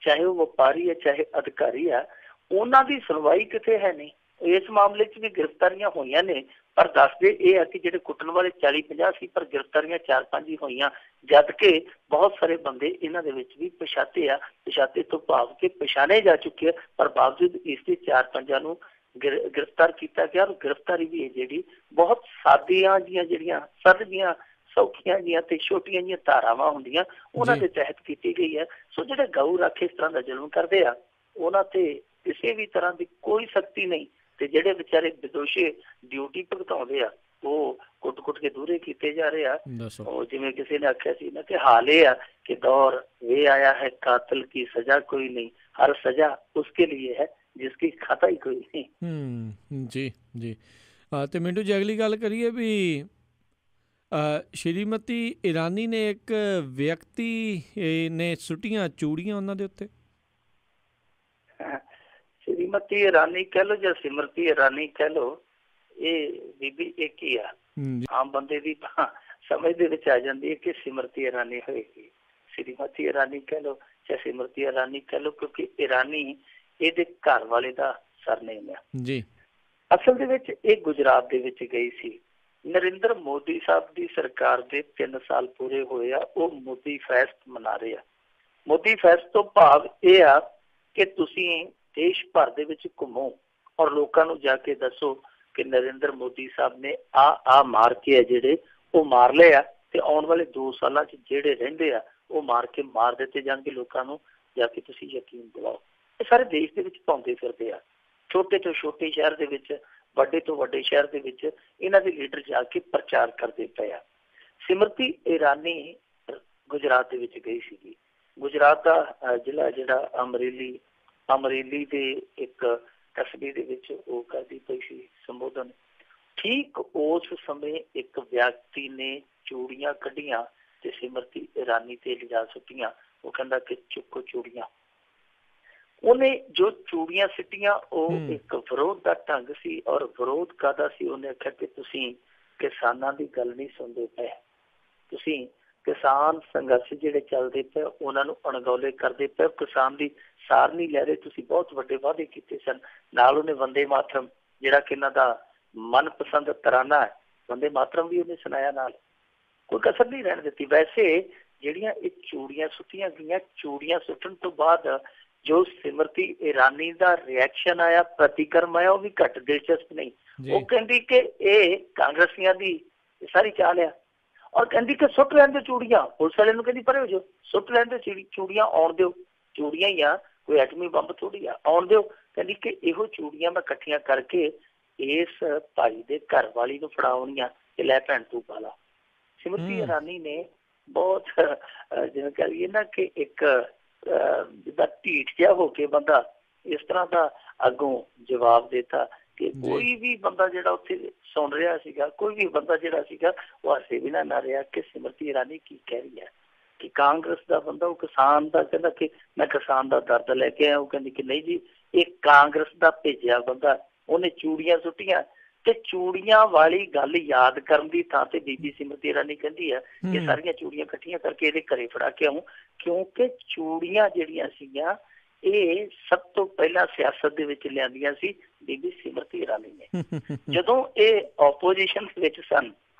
ਚਾਹੇ ਉਹ ਵਪਾਰੀ ਆ ਚਾਹੇ ਅਧਿਕਾਰੀ ਆ, ਉਹਨਾਂ ਦੀ ਸੁਣਵਾਈ ਕਿਤੇ ਹੈ ਨਹੀਂ। ਇਸ ਮਾਮਲੇ 'ਚ ਵੀ ਗ੍ਰਿਫਤਾਰੀਆਂ ਹੋਈਆਂ ਨੇ, ਪਰ ਦੱਸਦੇ ਇਹ ਆ ਕਿ ਜਿਹੜੇ ਕੁੱਟਣ ਵਾਲੇ 40-50 ਸੀ, ਪਰ ਗ੍ਰਿਫਤਾਰੀਆਂ 4-5 ਹੀ ਹੋਈਆਂ, ਜਦ ਕਿ ਬਹੁਤ ਸਾਰੇ ਬੰਦੇ ਇਹਨਾਂ ਦੇ ਵਿੱਚ ਵੀ ਪਛਾਤੇ ਆ। ਪਛਾਤੇ ਤੋਂ ਭਾਵ ਕਿ ਪਛਾਣੇ ਜਾ ਚੁੱਕੇ ਆ, ਪਰ ਬਾਵਜੂਦ ਇਸ ਦੇ 4-5 ਨੂੰ ਗ੍ਰਿਫਤਾਰ ਕੀਤਾ ਗਿਆ। ਗ੍ਰਿਫਤਾਰੀ ਵੀ ਹੈ ਜਿਹੜੀ ਬਹੁਤ ਸਾਦੀਆਂ ਜੀਆਂ, ਜਿਹੜੀਆਂ ਸਰਦੀਆਂ ਸੌਖੀਆਂ ਜੀਆਂ ਤੇ ਛੋਟੀਆਂ ਜੀਆਂ ਧਾਰਾਵਾਂ ਹੁੰਦੀਆਂ, ਉਹਨਾਂ ਦੇ ਤਹਿਤ ਕੀਤੀ ਗਈ ਹੈ। ਸੋ ਜਿਹੜੇ ਗਊ ਰਾਖੇ ਇਸ ਤਰ੍ਹਾਂ ਦਾ ਜ਼ੁਲਮ ਕਰਦੇ ਆ, ਉਹਨਾਂ ਤੇ ਕਿਸੇ ਵੀ ਤਰ੍ਹਾਂ ਦੀ ਕੋਈ ਸਖਤੀ ਨਹੀਂ, ਤੇ ਜਿਹੜੇ ਵਿਚਾਰੇ ਵਿਦੋਸ਼ੀ ਡਿਊਟੀ ਭੁਗਤਾਉਂਦੇ ਆ ਉਹ ਕੁੱਟ-ਕੁੱਟ ਕੇ ਦੂਰੇ ਕੀਤੇ ਜਾ ਰਹੇ ਆ। ਉਹ ਜਿਵੇਂ ਕਿਸੇ ਨੇ ਆਖਿਆ ਸੀ ਨਾ ਕਿ ਹਾਲ ਇਹ ਆ ਕਿ ਦੌਰ ਇਹ ਆਇਆ ਹੈ ਕਾਤਲ ਕੀ ਸਜ਼ਾ ਕੋਈ ਨਹੀਂ, ਹਰ ਸਜ਼ਾ ਉਸਕੇ ਲਈ ਹੈ ਜਿਸकी खाता ही कोई नहीं। ਜੀ ਤੇ ਮਿੰਟੂ ਜੀ ਅਗਲੀ ਗੱਲ ਕਰੀਏ ਵੀ ਸ਼੍ਰੀਮਤੀ ਇਰਾਨੀ ਨੇ ਇੱਕ ਵਿਅਕਤੀ ਨੇ ਸੁੱਟੀਆਂ ਚੂੜੀਆਂ ਉਹਨਾਂ ਦੇ ਉੱਤੇ। ਸ਼੍ਰੀਮਤੀ ਇਰਾਨੀ ਕਹਿ ਲਓ ਜਾਂ ਸਿਮਰਤੀ ਇਰਾਨੀ ਕਹਿ ਲਓ, ਇਹ ਬੀਬੀ ਇੱਕ ਹੀ ਆ। ਆਮ ਬੰਦੇ ਦੀ ਸਮਝ ਦੇ ਵਿੱਚ ਆ ਜਾਂਦੀ ਹੈ ਕਿ ਸਿਮਰਤੀ ਇਰਾਨੀ ਹੋਏਗੀ। ਸ਼੍ਰੀਮਤੀ ਇਰਾਨੀ ਕਹਿ ਲਓ ਜਾਂ ਸਿਮਰਤੀ ਇਰਾਨੀ ਕਹਿ ਲਓ, ਕਿਉਂਕਿ ਇਰਾਨੀ ਇਹਦੇ ਘਰ ਵਾਲੇ ਦਾ ਸਰਨੇਮ ਆ ਜੀ। ਅਸਲ ਦੇ ਵਿੱਚ ਇਹ ਗੁਜਰਾਤ ਦੇ ਵਿੱਚ ਗਈ ਸੀ। ਨਰਿੰਦਰ ਮੋਦੀ ਸਾਹਿਬ ਦੀ ਸਰਕਾਰ ਦੇ 3 ਸਾਲ ਪੂਰੇ ਹੋਏ ਆ, ਉਹ ਮੋਦੀ ਫੈਸਟ ਮਨਾ ਰਹੇ ਆ। ਮੋਦੀ ਫੈਸਟ ਤੋਂ ਭਾਵ ਇਹ ਆ ਕਿ ਤੁਸੀਂ ਦੇਸ਼ ਭਰ ਦੇ ਵਿੱਚ ਘੁੰਮੋ ਔਰ ਲੋਕਾਂ ਨੂੰ ਜਾ ਕੇ ਦੱਸੋ ਕਿ ਨਰਿੰਦਰ ਮੋਦੀ ਸਾਹਿਬ ਨੇ ਆ ਮਾਰ ਕੇ ਆ ਜਿਹੜੇ ਉਹ ਮਾਰ ਲਏ ਆ, ਤੇ ਆਉਣ ਵਾਲੇ 2 ਸਾਲਾਂ 'ਚ ਜਿਹੜੇ ਰਹਿੰਦੇ ਆ ਉਹ ਮਾਰ ਦਿੱਤੇ ਜਾਣਗੇ। ਲੋਕਾਂ ਨੂੰ ਜਾ ਕੇ ਤੁਸੀਂ ਯਕੀਨ ਦਿਵਾਓ। ਇਹ ਸਾਰੇ ਦੇਸ਼ ਦੇ ਵਿੱਚ ਪਾਉਂਦੇ ਫਿਰਦੇ ਆ, ਛੋਟੇ ਤੋਂ ਛੋਟੇ ਸ਼ਹਿਰ ਦੇ ਵਿੱਚ, ਵੱਡੇ ਤੋਂ ਵੱਡੇ ਸ਼ਹਿਰ ਦੇ ਵਿੱਚ ਇਹਨਾਂ ਦੇ ਲੀਡਰ ਜਾ ਕੇ ਪ੍ਰਚਾਰ ਕਰਦੇ ਪਏ ਆ। ਸਿਮਰਤੀ ਇਰਾਨੀ ਗੁਜਰਾਤ ਦੇ ਵਿੱਚ ਗਈ ਸੀਗੀ। ਗੁਜਰਾਤ ਦਾ ਜ਼ਿਲ੍ਹਾ ਜਿਹੜਾ ਅਮਰੇਲੀ ਦੇ ਇੱਕ ਕਸਬੇ ਦੇ ਵਿੱਚ ਉਹ ਕਰਦੀ ਪਈ ਸੀ ਸੰਬੋਧਨ। ਠੀਕ ਉਸ ਸਮੇਂ ਇੱਕ ਵਿਅਕਤੀ ਨੇ ਚੂੜੀਆਂ ਕੱਢੀਆਂ ਤੇ ਸਿਮਰਤੀ ਇਰਾਨੀ ਤੇ ਲਿਜਾ ਸੁੱਟੀਆਂ। ਉਹ ਕਹਿੰਦਾ ਕਿ ਚੁੱਕੋ ਚੂੜੀਆਂ। ਉਹਨੇ ਜੋ ਚੂੜੀਆਂ ਸਿੱਟੀਆਂ ਉਹ ਇੱਕ ਵਿਰੋਧ ਦਾ ਢੰਗ ਸੀ। ਔਰ ਵਿਰੋਧ ਕਾਹਦਾ ਸੀ? ਉਹਨੇ ਆਖਿਆ ਕਿ ਤੁਸੀਂ ਕਿਸਾਨਾਂ ਦੀ ਗੱਲ ਨਹੀਂ ਸੁਣਦੇ ਪਏ, ਤੁਸੀਂ ਕਿਸਾਨ ਸੰਘਰਸ਼ ਜਿਹੜੇ ਚੱਲਦੇ ਪਏ ਉਹਨਾਂ ਨੂੰ ਅਣਗੌਲੇ ਕਰਦੇ ਪਏ, ਕਿਸਾਨ ਦੀ ਸਾਰ ਨਹੀਂ ਲੈ ਰਹੇ। ਤੁਸੀਂ ਬਹੁਤ ਵੱਡੇ ਵਾਅਦੇ ਕੀਤੇ ਸਨ। ਨਾਲ ਉਹਨੇ ਵੰਦੇ ਮਾਤਰਮ, ਜਿਹੜਾ ਕਿ ਇਹਨਾਂ ਦਾ ਮਨਪਸੰਦ ਤਰਾਨਾ ਹੈ, ਵੰਦੇ ਮਾਤਰਮ ਵੀ ਉਹਨੇ ਸੁਣਾਇਆ। ਨਾਲ ਕੋਈ ਕਸਰ ਨਹੀਂ ਰਹਿਣ ਦਿੱਤੀ। ਵੈਸੇ ਜਿਹੜੀਆਂ ਇਹ ਚੂੜੀਆਂ ਸੁੱਟੀਆਂ ਗਈਆਂ, ਚੂੜੀਆਂ ਸੁੱਟਣ ਤੋਂ ਬਾਅਦ ਜੋ ਸਿਮਰਤੀ ਇਰਾਨੀ ਦਾ ਰਿਐਕਸ਼ਨ ਆਇਆ, ਪ੍ਰਤੀਕਰਮ ਆਇਆ, ਉਹ ਵੀ ਘੱਟ ਦਿਲਚਸਪ ਨਹੀਂ। ਉਹ ਕਹਿੰਦੀ ਕਿ ਇਹ ਕਾਂਗਰਸੀਆਂ ਦੀ ਸਾਰੀ ਚਾਲ ਆ, ਔਰ ਕਹਿੰਦੀ ਕਿ ਸੁੱਟ ਲੈਣ ਦਿਓ ਚੂੜੀਆਂ। ਪੁਲਿਸ ਵਾਲੇ ਨੂੰ ਕਹਿੰਦੀ ਪਰੇ ਹੋ ਜਾਓ, ਸੁੱਟ ਲੈਣ ਦਿਓ ਚੂੜੀਆਂ, ਆਉਣ ਦਿਓ, ਚੂੜੀਆਂ ਹੀ ਆ, ਕੋਈ ਐਟਮੀ ਬੰਬ ਥੋੜੀ ਆ, ਆਉਣ ਦਿਓ। ਕਹਿੰਦੀ ਕਿ ਇਹੋ ਚੂੜੀਆਂ ਮੈਂ ਇਕੱਠੀਆਂ ਕਰਕੇ ਇਸ ਭਾਈ ਦੇ ਘਰ ਵਾਲੀ ਨੂੰ ਫੜਾਉਣੀਆਂ ਤੇ ਲੈ ਭੈਣ ਤੂੰ ਪਾ ਲਾ। ਸਿਮਰਤੀ ਇਰਾਨੀ ਨੇ ਬਹੁਤ ਜਿਵੇਂ ਕਹਿ ਲਈਏ ਨਾ ਕਿ ਇੱਕ ਜਿੱਦਾਂ ਢੀਠ ਜਿਹਾ ਹੋ ਕੇ ਬੰਦਾ ਇਸ ਤਰ੍ਹਾਂ ਦਾ ਅੱਗੋਂ ਜਵਾਬ ਦਿੱਤਾ ਕਿ ਕੋਈ ਵੀ ਬੰਦਾ ਜਿਹੜਾ ਉੱਥੇ ਸੁਣ ਰਿਹਾ ਸੀਗਾ, ਕੋਈ ਵੀ ਬੰਦਾ ਜਿਹੜਾ ਸੀਗਾ ਉਹ ਹਾਸੇ ਬਿਨਾਂ ਨਾ ਰਿਹਾ ਕਿ ਸਿਮਰਤੀ ਇਰਾਨੀ ਕੀ ਕਹਿ ਰਹੀ ਹੈ। ਕਿ ਕਾਂਗਰਸ ਦਾ ਬੰਦਾ, ਉਹ ਕਿਸਾਨ ਦਾ ਕਹਿੰਦਾ ਕਿ ਮੈਂ ਕਿਸਾਨ ਦਾ ਦਰਦ ਲੈ ਕੇ ਆਇਆ। ਉਹ ਕਹਿੰਦੀ ਕਿ ਨਹੀਂ ਜੀ, ਇਹ ਕਾਂਗਰਸ ਦਾ ਭੇਜਿਆ ਬੰਦਾ, ਉਹਨੇ ਚੂੜੀਆਂ ਸੁੱਟੀਆਂ ਤੇ ਚੂੜੀਆਂ ਵਾਲੀ ਗੱਲ ਯਾਦ ਕਰਨ ਦੀ ਥਾਂ ਤੇ ਬੀਬੀ ਸਿਮਰਤੀ ਇਰਾਨੀ ਕਹਿੰਦੀ ਆ ਇਹ ਸਾਰੀਆਂ ਚੂੜੀਆਂ ਇਕੱਠੀਆਂ ਕਰਕੇ ਇਹਦੇ ਘਰੇ ਫੜਾ ਕੇ ਆਉਂ, ਕਿਉਂਕਿ ਚੂੜੀਆਂ ਜਿਹੜੀਆਂ ਸੀਗੀਆਂ ਇਹ ਸਭ ਤੋਂ ਪਹਿਲਾਂ ਸਿਆਸਤ ਦੇ ਵਿੱਚ ਲਿਆਂਦੀਆਂ ਸੀ ਬੀਬੀ ਸਿਮਰਤੀ ਇਰਾਨੀ ਨੇ। ਜਦੋਂ ਇਹ ਆਪੋਜੀਸ਼ਨ ਵਿੱਚ ਸਨ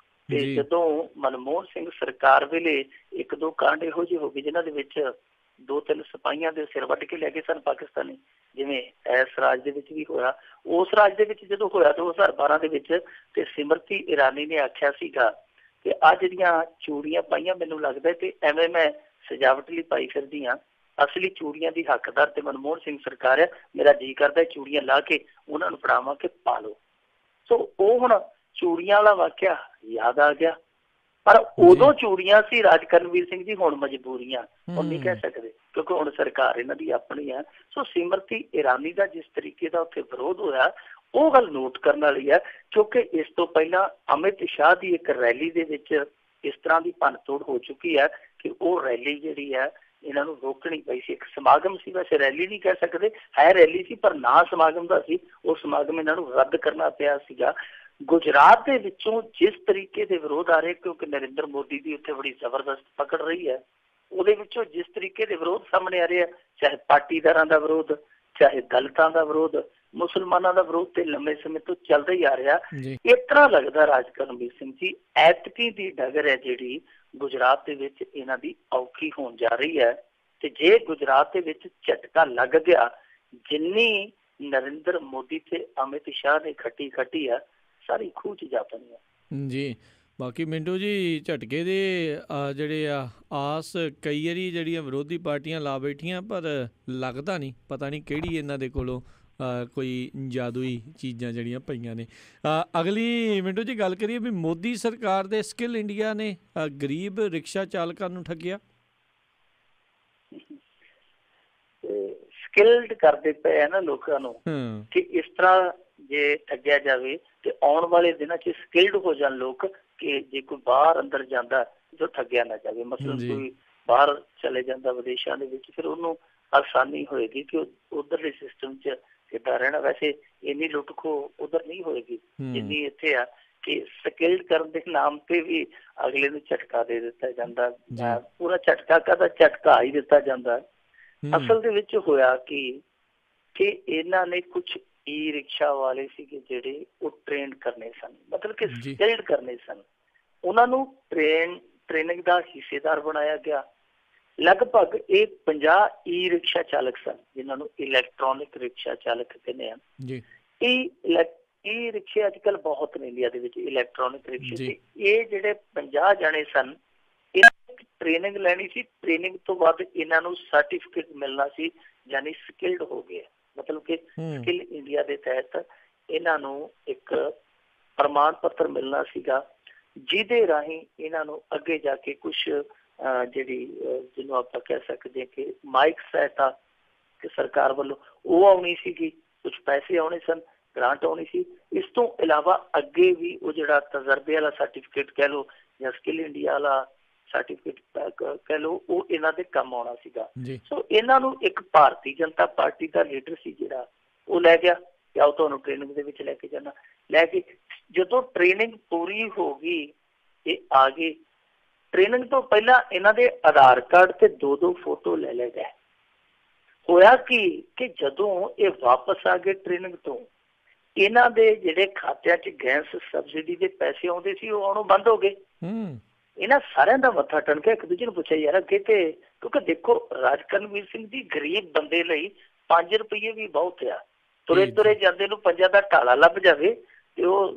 ਤੇ ਜਦੋਂ ਮਨਮੋਹਨ ਸਿੰਘ ਸਰਕਾਰ ਵੇਲੇ ਇੱਕ ਦੋ ਕਾਂਡ ਇਹੋ ਜਿਹੇ ਹੋ ਗਏ ਜਿਨ੍ਹਾਂ ਦੇ ਵਿੱਚ 2-3 ਸਿਪਾਹੀਆਂ ਦੇ ਸਿਰ ਵੱਢ ਕੇ ਲੈ ਗਏ ਸਨ ਪਾਕਿਸਤਾਨੀ, ਜਿਵੇਂ ਇਸ ਰਾਜ ਦੇ ਵਿੱਚ ਵੀ ਹੋਇਆ। ਉਸ ਰਾਜ ਦੇ ਵਿੱਚ ਜਦੋਂ ਹੋਇਆ 2012 ਦੇ ਵਿੱਚ, ਤੇ ਸਿਮਰਤੀ ਇਰਾਨੀ ਨੇ ਆਖਿਆ ਸੀਗਾ ਕਿ ਆਹ ਜਿਹੜੀਆਂ ਚੂੜੀਆਂ ਪਾਈਆਂ ਮੈਨੂੰ ਲੱਗਦਾ ਤੇ ਐਵੇਂ ਮੈਂ ਸਜਾਵਟ ਲਈ ਪਾਈ ਫਿਰਦੀ ਹਾਂ, ਅਸਲੀ ਚੂੜੀਆਂ ਦੀ ਹੱਕਦਾਰ ਤੇ ਮਨਮੋਹਨ ਸਿੰਘ ਸਰਕਾਰ ਹੈ, ਮੇਰਾ ਜੀ ਕਰਦਾ ਚੂੜੀਆਂ ਲਾ ਕੇ ਉਹਨਾਂ ਨੂੰ ਫੜਾਵਾਂ ਕਿ ਪਾ ਲਓ। ਸੋ ਉਹ ਹੁਣ ਚੂੜੀਆਂ ਵਾਲਾ ਵਾਕਿਆ ਯਾਦ ਆ ਗਿਆ, ਪਰ ਉਦੋਂ ਚੂੜੀਆਂ ਸੀ ਰਾਜ ਕਰਨਵੀਰ ਸਿੰਘ ਜੀ, ਹੁਣ ਮਜਬੂਰੀਆਂ, ਹੁਣ ਨਹੀਂ ਕਹਿ ਸਕਦੇ ਕਿਉਂਕਿ ਹੁਣ ਸਰਕਾਰ ਇਹਨਾਂ ਦੀ ਆਪਣੀ ਹੈ। ਸੋ ਸਿਮਰਤੀ ਇਰਾਨੀ ਦਾ ਜਿਸ ਤਰੀਕੇ ਦਾ ਉੱਥੇ ਵਿਰੋਧ ਹੋਇਆ ਉਹ ਗੱਲ ਨੋਟ ਕਰਨ ਵਾਲੀ ਹੈ, ਕਿਉਂਕਿ ਇਸ ਤੋਂ ਪਹਿਲਾਂ ਅਮਿਤ ਸ਼ਾਹ ਦੀ ਇੱਕ ਰੈਲੀ ਦੇ ਵਿੱਚ ਇਸ ਤਰ੍ਹਾਂ ਦੀ ਭੰਨਤੋੜ ਹੋ ਚੁੱਕੀ ਹੈ ਕਿ ਉਹ ਰੈਲੀ ਜਿਹੜੀ ਹੈ ਇਹਨਾਂ ਨੂੰ ਰੋਕਣੀ ਪਈ ਸੀ। ਇੱਕ ਸਮਾਗਮ ਸੀ, ਵੈਸੇ ਰੈਲੀ ਨਹੀਂ ਕਹਿ ਸਕਦੇ, ਹੈ ਰੈਲੀ ਸੀ ਪਰ ਨਾ ਸਮਾਗਮ ਦਾ ਸੀ, ਉਹ ਸਮਾਗਮ ਇਹਨਾਂ ਨੂੰ ਰੱਦ ਕਰਨਾ ਪਿਆ ਸੀਗਾ। ਗੁਜਰਾਤ ਦੇ ਵਿੱਚੋਂ ਜਿਸ ਤਰੀਕੇ ਦੇ ਵਿਰੋਧ ਆ ਰਹੇ, ਕਿਉਂਕਿ ਨਰਿੰਦਰ ਮੋਦੀ ਦੀ ਉੱਥੇ ਬੜੀ ਜ਼ਬਰਦਸਤ ਪਕੜ ਰਹੀ ਹੈ, ਉਹਦੇ ਵਿੱਚੋਂ ਜਿਸ ਤਰੀਕੇ ਦੇ ਵਿਰੋਧ ਸਾਹਮਣੇ ਆ ਰਹੇ ਆ, ਚਾਹੇ ਪਾਟੀਦਾਰਾਂ ਦਾ ਵਿਰੋਧ, ਚਾਹੇ ਦਲਿਤਾਂ ਦਾ ਵਿਰੋਧ, ਮੁਸਲਮਾਨਾਂ ਦਾ ਵਿਰੋਧ ਤੇ ਲੰਮੇ ਸਮੇਂ ਤੋਂ ਚੱਲਦਾ ਹੀ ਆ ਰਿਹਾ। ਇਸ ਤਰ੍ਹਾਂ ਲੱਗਦਾ ਰਾਜ ਕਰਨਵੀਰ ਸਿੰਘ ਜੀ ਐਤਕੀ ਦੀ ਡਗਰ ਹੈ ਜਿਹੜੀ ਗੁਜਰਾਤ ਦੇ ਵਿੱਚ ਇਹਨਾਂ ਦੀ ਔਖੀ ਹੋਣ ਜਾ ਰਹੀ ਹੈ। ਤੇ ਜੇ ਗੁਜਰਾਤ ਦੇ ਵਿੱਚ ਝਟਕਾ ਲੱਗ ਗਿਆ, ਜਿੰਨੀ ਨਰਿੰਦਰ ਮੋਦੀ ਤੇ ਅਮਿਤ ਸ਼ਾਹ ਨੇ ਖੱਟੀ ਆ, ਸਾਰੀ ਖੂਹ 'ਚ ਜਾ ਪੈਣੀ ਹੈ ਜੀ। ਬਾਕੀ ਮਿੰਟੂ ਜੀ ਝਟਕੇ ਦੇ ਜਿਹੜੇ ਆਸ ਕਈ ਵਾਰੀ ਜਿਹੜੀਆਂ ਵਿਰੋਧੀ ਪਾਰਟੀਆਂ ਲਾ ਬੈਠੀਆਂ, ਪਰ ਲੱਗਦਾ ਨਹੀਂ, ਪਤਾ ਨਹੀਂ ਕਿਹੜੀ ਇਹਨਾਂ ਦੇ ਕੋਲੋਂ ਕੋਈ ਜਾਦੂਈ ਚੀਜ਼ਾਂ ਜਿਹੜੀਆਂ ਪਈਆਂ ਨੇ। ਅਗਲੀ ਮਿੰਟੂ ਜੀ ਗੱਲ ਕਰੀਏ ਵੀ ਮੋਦੀ ਸਰਕਾਰ ਦੇ ਸਕਿੱਲ ਇੰਡੀਆ ਨੇ ਗਰੀਬ ਰਿਕਸ਼ਾ ਚਾਲਕਾਂ ਨੂੰ ਠੱਗਿਆ। ਸਕਿਲਡ ਕਰਦੇ ਪਏ ਆ ਨਾ ਲੋਕਾਂ ਨੂੰ ਕਿ ਇਸ ਤਰ੍ਹਾਂ ਜੇ ਠੱਗਿਆ ਜਾਵੇ ਤੇ ਆਉਣ ਵਾਲੇ ਦਿਨਾਂ 'ਚ ਸਕਿਲਡ ਹੋ ਜਾਣ ਲੋਕ ਕਿ ਜੇ ਕੋਈ ਬਾਹਰ ਅੰਦਰ ਜਾਂਦਾ ਜੋ ਠੱਗਿਆ ਨਾ ਜਾਵੇ। ਮਤਲਬ ਕੋਈ ਬਾਹਰ ਚਲੇ ਜਾਂਦਾ ਵਿਦੇਸ਼ਾਂ ਦੇ ਵਿੱਚ, ਫਿਰ ਉਹਨੂੰ ਆਸਾਨੀ ਹੋਏਗੀ ਕਿ ਉਧਰਲੇ ਸਿਸਟਮ 'ਚ ਕਿੱਦਾਂ ਰਹਿਣਾ। ਵੈਸੇ ਇੰਨੀ ਲੁੱਟ ਖੋਹ ਉਧਰ ਨਹੀਂ ਹੋਏਗੀ ਜਿੰਨੀ ਇੱਥੇ ਆ ਕਿ ਸਕਿਲਡ ਕਰਨ ਦੇ ਨਾਮ ਤੇ ਵੀ ਅਗਲੇ ਨੂੰ ਝਟਕਾ ਦੇ ਦਿੱਤਾ ਜਾਂਦਾ। ਪੂਰਾ ਝਟਕਾ ਕਾਹਦਾ, ਝਟਕਾ ਹੀ ਦਿੱਤਾ ਜਾਂਦਾ। ਅਸਲ ਦੇ ਵਿੱਚ ਹੋਇਆ ਕਿ ਇਹਨਾਂ ਨੇ ਕੁਛ ਈ ਰਿਕਸ਼ਾ ਵਾਲੇ ਸੀਗੇ ਜਿਹੜੇ ਉਹ ਟ੍ਰੇਨ ਕਰਨੇ ਸਨ, ਮਤਲਬ ਕਿ ਸਕਿਲਡ ਕਰਨੇ ਸਨ, ਉਹਨਾਂ ਨੂੰ ਟ੍ਰੇਨਿੰਗ ਦਾ ਹਿੱਸੇਦਾਰ ਬਣਾਇਆ ਗਿਆ। ਲਗਭਗ ਇਹ 50 ਈ ਰਿਕਸ਼ਾ ਚਾਲਕ ਸਨ ਜਿਨ੍ਹਾਂ ਨੂੰ ਇਲੈਕਟ੍ਰੋਨਿਕ ਰਿਕਸ਼ਾ ਚਾਲਕ ਕਹਿੰਦੇ ਹਨ। ਇਹ ਰਿਕਸ਼ੇ ਅੱਜ ਕੱਲ੍ਹ ਬਹੁਤ ਨੇ ਇੰਡੀਆ ਦੇ ਵਿੱਚ, ਇਲੈਕਟ੍ਰੋਨਿਕ ਰਿਕਸ਼ੇ। ਇਹ ਜਿਹੜੇ 50 ਜਣੇ ਸਨ, ਟ੍ਰੇਨਿੰਗ ਲੈਣੀ ਸੀ, ਟ੍ਰੇਨਿੰਗ ਤੋਂ ਬਾਅਦ ਇਹਨਾਂ ਨੂੰ ਸਰਟੀਫਿਕੇਟ ਮਿਲਣਾ ਸੀ, ਯਾਨੀ ਸਕਿਲਡ ਹੋ ਗਏ। ਮਤਲਬ ਕਿ ਸਕਿੱਲ ਇੰਡੀਆ ਦੇ ਤਹਿਤ ਇਹਨਾਂ ਨੂੰ ਇੱਕ ਪ੍ਰਮਾਣ ਪੱਤਰ ਮਿਲਣਾ ਸੀਗਾ, ਜਿਹਦੇ ਰਾਹੀਂ ਇਹਨਾਂ ਨੂੰ ਅੱਗੇ ਜਾ ਕੇ ਕੁਛ ਜਿਹੜੀ ਜਿਹਨੂੰ ਆਪਾਂ ਕਹਿ ਸਕਦੇ ਕਿ ਮਾਇਕ ਸਹਾਇਤਾ ਕਿ ਸਰਕਾਰ ਵੱਲੋਂ ਉਹ ਆਉਣੀ ਸੀਗੀ, ਕੁਛ ਪੈਸੇ ਆਉਣੇ ਸਨ, ਗ੍ਰਾਂਟ ਆਉਣੀ ਸੀ। ਇਸ ਤੋਂ ਇਲਾਵਾ ਅੱਗੇ ਵੀ ਉਹ ਜਿਹੜਾ ਤਜਰਬੇ ਵਾਲਾ ਸਰਟੀਫਿਕੇਟ ਕਹਿ ਲਓ ਜਾਂ ਸਕਿੱਲ ਇੰਡੀਆ ਵਾਲਾ ਸਰਟੀਫਿਕੇਟ ਕਹਿ ਲਓ, ਉਹ ਇਹਨਾਂ ਦੇ ਕੰਮ ਆਉਣਾ ਸੀਗਾ। ਸੋ ਇਹਨਾਂ ਨੂੰ ਇੱਕ ਭਾਰਤੀ ਜਨਤਾ ਪਾਰਟੀ ਦਾ ਲੀਡਰ ਸੀ ਜਿਹੜਾ ਉਹ ਲੈ ਗਿਆ ਕਿ ਆਓ ਤੁਹਾਨੂੰ ਟ੍ਰੇਨਿੰਗ ਦੇ ਵਿੱਚ ਲੈ ਕੇ ਜਾਣਾ। ਲੈ ਕੇ ਜਦੋਂ ਟ੍ਰੇਨਿੰਗ ਪੂਰੀ ਹੋ ਗਈ ਇਹ ਆ ਗਏ। ਟ੍ਰੇਨਿੰਗ ਤੋਂ ਪਹਿਲਾਂ ਇਹਨਾਂ ਦੇ ਆਧਾਰ ਕਾਰਡ ਤੇ 2-2 ਫੋਟੋ ਲੈ ਲਏ ਗਏ। ਹੋਇਆ ਕਿ ਜਦੋਂ ਇਹ ਵਾਪਸ ਆ ਗਏ ਟ੍ਰੇਨਿੰਗ ਤੋਂ, ਇਹਨਾਂ ਦੇ ਜਿਹੜੇ ਖਾਤਿਆਂ 'ਚ ਗੈਸ ਸਬਸਿਡੀ ਦੇ ਪੈਸੇ ਆਉਂਦੇ ਸੀ ਉਹ ਆਉਣੋਂ ਬੰਦ ਹੋ ਗਏ। ਇਹਨਾਂ ਸਾਰਿਆਂ ਦਾ ਮੱਥਾ ਟਣਕਿਆ, ਇੱਕ ਦੂਜੇ ਨੂੰ ਪੁੱਛਿਆ ਯਾਰ ਅੱਗੇ ਤੇ, ਕਿਉਂਕਿ ਦੇਖੋ ਰਾਜ ਕਰਨਵੀਰ ਸਿੰਘ ਜੀ ਗਰੀਬ ਬੰਦੇ ਲਈ 5 ਰੁਪਏ ਵੀ ਬਹੁਤ ਆ। ਤੁਰੇ ਜਾਂਦੇ ਨੂੰ ਪੰਜਾਂ ਦਾ ਢਾਲਾ ਲੱਭ ਜਾਵੇ ਤੇ ਉਹ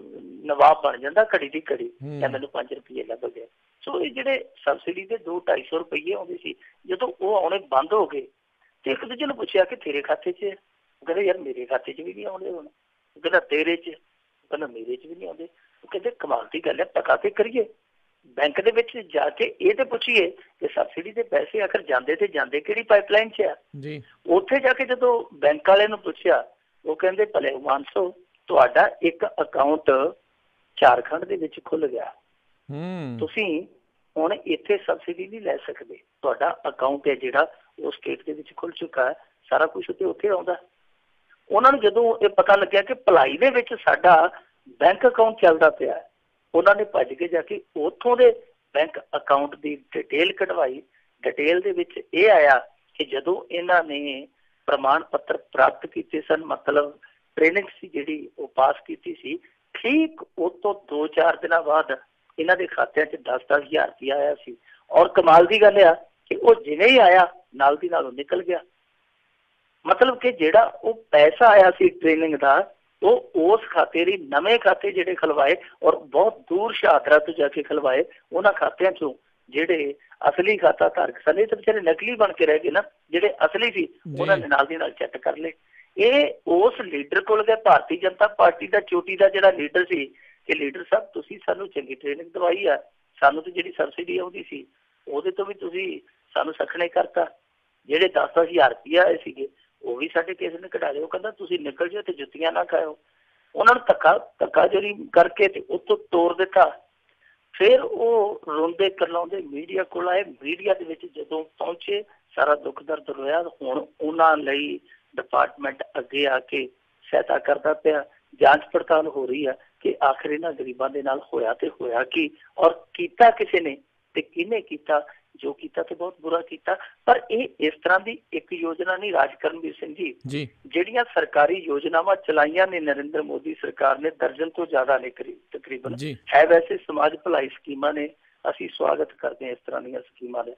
ਨਵਾਬ ਬਣ ਜਾਂਦਾ ਘੜੀ ਦੀ ਘੜੀ, ਜਾਂ ਮੈਨੂੰ 5 ਰੁਪਏ ਲੱਭ ਗਏ। ਸੋ ਇਹ ਜਿਹੜੇ ਸਬਸਿਡੀ ਦੇ 200-250 ਰੁਪਏ ਆਉਂਦੇ ਸੀ, ਜਦੋਂ ਉਹ ਆਉਣੇ ਬੰਦ ਹੋ ਗਏ ਤੇ ਇੱਕ ਦੂਜੇ ਨੂੰ ਪੁੱਛਿਆ ਕਿ ਤੇਰੇ ਖਾਤੇ 'ਚ? ਕਹਿੰਦੇ ਯਾਰ ਮੇਰੇ ਖਾਤੇ 'ਚ ਵੀ ਨਹੀਂ ਆਉਂਦੇ ਹੁਣ। ਕਹਿੰਦਾ ਤੇਰੇ 'ਚ? ਕਹਿੰਦਾ ਮੇਰੇ 'ਚ ਵੀ ਨਹੀਂ ਆਉਂਦੇ। ਉਹ ਕਹਿੰਦੇ ਕਮਾਲ ਦੀ ਗੱਲ ਹੈ, ਪਤਾ ਤੇ ਕਰੀਏ, ਬੈਂਕ ਦੇ ਵਿੱਚ ਜਾ ਕੇ ਇਹ ਤੇ ਪੁੱਛੀਏ ਕਿ ਸਬਸਿਡੀ ਦੇ ਪੈਸੇ ਆਖਰ ਜਾਂਦੇ ਤੇ ਜਾਂਦੇ ਕਿਹੜੀ ਪਾਈਪਲਾਈਨ 'ਚ ਆ। ਉੱਥੇ ਜਾ ਕੇ ਜਦੋਂ ਬੈਂਕ ਵਾਲੇ ਨੂੰ ਪੁੱਛਿਆ, ਉਹ ਕਹਿੰਦੇ ਭਲੇ ਮਾਨਸੋ ਤੁਹਾਡਾ ਇੱਕ ਅਕਾਊਂਟ ਝਾਰਖੰਡ ਦੇ ਵਿੱਚ ਖੁੱਲ ਗਿਆ, ਤੁਸੀਂ ਹੁਣ ਇੱਥੇ ਸਬਸਿਡੀ ਨਹੀਂ ਲੈ ਸਕਦੇ, ਤੁਹਾਡਾ ਅਕਾਊਂਟ ਹੈ ਜਿਹੜਾ ਉਹ ਸਟੇਟ ਦੇ ਵਿੱਚ ਖੁੱਲ ਚੁੱਕਾ ਹੈ, ਸਾਰਾ ਕੁਛ ਉੱਥੇ ਆਉਂਦਾ। ਉਹਨਾਂ ਨੂੰ ਜਦੋਂ ਇਹ ਪਤਾ ਲੱਗਿਆ ਕਿ ਭਲਾਈ ਦੇ ਵਿੱਚ ਸਾਡਾ ਬੈਂਕ ਅਕਾਊਂਟ ਚੱਲਦਾ ਪਿਆ, ਉਹਨਾਂ ਨੇ ਭੱਜ ਕੇ ਜਾ ਕੇ ਉੱਥੋਂ ਦੇ ਬੈਂਕ ਅਕਾਊਂਟ ਦੀ ਡਿਟੇਲ ਕਢਵਾਈ। ਡਿਟੇਲ ਦੇ ਵਿੱਚ ਇਹ ਆਇਆ ਕਿ ਜਦੋਂ ਇਹਨਾਂ ਨੇ ਪ੍ਰਮਾਣ ਪੱਤਰ ਪ੍ਰਾਪਤ ਕੀਤੇ ਸਨ, ਮਤਲਬ ਟ੍ਰੇਨਿੰਗ ਸੀ ਜਿਹੜੀ ਉਹ ਪਾਸ ਕੀਤੀ ਸੀ, ਠੀਕ ਉਹ ਤੋਂ 2-4 ਦਿਨਾਂ ਬਾਅਦ ਇਹਨਾਂ ਦੇ ਖਾਤਿਆਂ 'ਚ 10-10 ਹਜ਼ਾਰ ਰੁਪਇਆ ਆਇਆ ਸੀ। ਔਰ ਕਮਾਲ ਦੀ ਗੱਲ ਆ ਕਿ ਉਹ ਜਿਵੇਂ ਹੀ ਆਇਆ ਨਾਲ ਦੀ ਨਾਲ ਉਹ ਨਿਕਲ ਗਿਆ। ਮਤਲਬ ਕਿ ਜਿਹੜਾ ਉਹ ਪੈਸਾ ਆਇਆ ਸੀ ਟ੍ਰੇਨਿੰਗ ਦਾ, ਉਹ ਉਸ ਖਾਤੇ ਦੀ ਨਵੇਂ ਖਾਤੇ ਜਿਹੜੇ ਖਲਵਾਏ ਔਰ ਬਹੁਤ ਦੂਰ ਸ਼ਹਾਦਰਾ ਤੋਂ ਜਾ ਕੇ ਖਲਵਾਏ, ਉਹਨਾਂ ਖਾਤਿਆਂ 'ਚੋਂ ਜਿਹੜੇ ਅਸਲੀ ਖਾਤਾ ਧਾਰਕ ਸਨ, ਇਹ ਤਾਂ ਵਿਚਾਰੇ ਨਕਲੀ ਬਣ ਕੇ ਰਹਿ ਗਏ ਨਾ, ਜਿਹੜੇ ਅਸਲੀ ਸੀ ਉਹਨਾਂ ਨੇ ਨਾਲ ਦੀ ਨਾਲ ਚੈੱਕ ਕਰ ਲਏ। ਇਹ ਉਸ ਲੀਡਰ ਕੋਲ ਗਏ, ਭਾਰਤੀ ਜਨਤਾ ਪਾਰਟੀ ਦਾ ਚੋਟੀ ਦਾ ਜਿਹੜਾ ਲੀਡਰ ਸੀ, ਕਿ ਲੀਡਰ ਸਾਹਿਬ ਤੁਸੀਂ ਸਾਨੂੰ ਚੰਗੀ ਟ੍ਰੇਨਿੰਗ ਦਵਾਈ ਆ, ਸਾਨੂੰ ਤਾਂ ਜਿਹੜੀ ਸਬਸਿਡੀ ਆਉਂਦੀ ਸੀ ਉਹਦੇ ਤੋਂ ਵੀ ਤੁਸੀਂ ਸਾਨੂੰ ਸਖਣੇ ਕਰਤਾ, ਜਿਹੜੇ 10-10 ਹਜ਼ਾਰ ਰੁਪਇਆ ਆਏ ਸੀਗੇ ਉਹ ਵੀ ਸਾਡੇ ਕਿਸੇ ਨੇ ਕਢਾ ਲਿਓ। ਕਹਿੰਦਾ ਤੁਸੀਂ ਨਿਕਲ ਜਾਓ ਤੇ ਜੁੱਤੀਆਂ ਨਾ ਖਾਓ। ਉਹਨਾਂ ਨੂੰ ਧੱਕਾ ਜਿਹੜੀ ਕਰਕੇ ਤੇ ਉੱਥੋਂ ਤੋੜ ਦਿੱਤਾ। ਫਿਰ ਉਹ ਰੋਂਦੇ ਕਰਲਾਉਂਦੇ ਮੀਡੀਆ ਕੋਲ ਆਏ। ਮੀਡੀਆ ਦੇ ਵਿੱਚ ਜਦੋਂ ਪਹੁੰਚੇ ਸਾਰਾ ਦੁੱਖ ਦਰਦ ਰੋਇਆ। ਹੁਣ ਉਹਨਾਂ ਲਈ ਡਿਪਾਰਟਮੈਂਟ ਅੱਗੇ ਆ ਕੇ ਸਹਾਇਤਾ ਕਰਦਾ ਪਿਆ, ਜਾਂਚ ਪੜਤਾਲ ਹੋ ਰਹੀ ਆ ਕਿ ਆਖਿਰ ਇਹਨਾਂ ਗਰੀਬਾਂ ਦੇ ਨਾਲ ਹੋਇਆ ਤੇ ਹੋਇਆ ਕੀ, ਔਰ ਕੀਤਾ ਕਿਸੇ ਨੇ ਤੇ ਕਿਹਨੇ ਕੀਤਾ। ਜੋ ਕੀਤਾ ਤੇ ਬਹੁਤ ਬੁਰਾ ਕੀਤਾ। ਪਰ ਇਹ ਇਸ ਤਰ੍ਹਾਂ ਦੀ ਇੱਕ ਯੋਜਨਾ ਨਹੀਂ ਰਾਜ ਕਰਨਵੀਰ ਸਿੰਘ ਜੀ, ਜਿਹੜੀਆਂ ਸਰਕਾਰੀ ਯੋਜਨਾਵਾਂ ਚਲਾਈਆਂ ਨੇ ਨਰਿੰਦਰ ਮੋਦੀ ਸਰਕਾਰ ਨੇ, ਦਰਜਨ ਤੋਂ ਜ਼ਿਆਦਾ ਨੇ ਤਕਰੀਬਨ ਹੈ। ਵੈਸੇ ਸਮਾਜ ਭਲਾਈ ਸਕੀਮਾਂ ਨੇ, ਅਸੀਂ ਸਵਾਗਤ ਕਰਦੇ ਹਾਂ ਇਸ ਤਰ੍ਹਾਂ ਦੀਆਂ ਸਕੀਮਾਂ ਦਾ।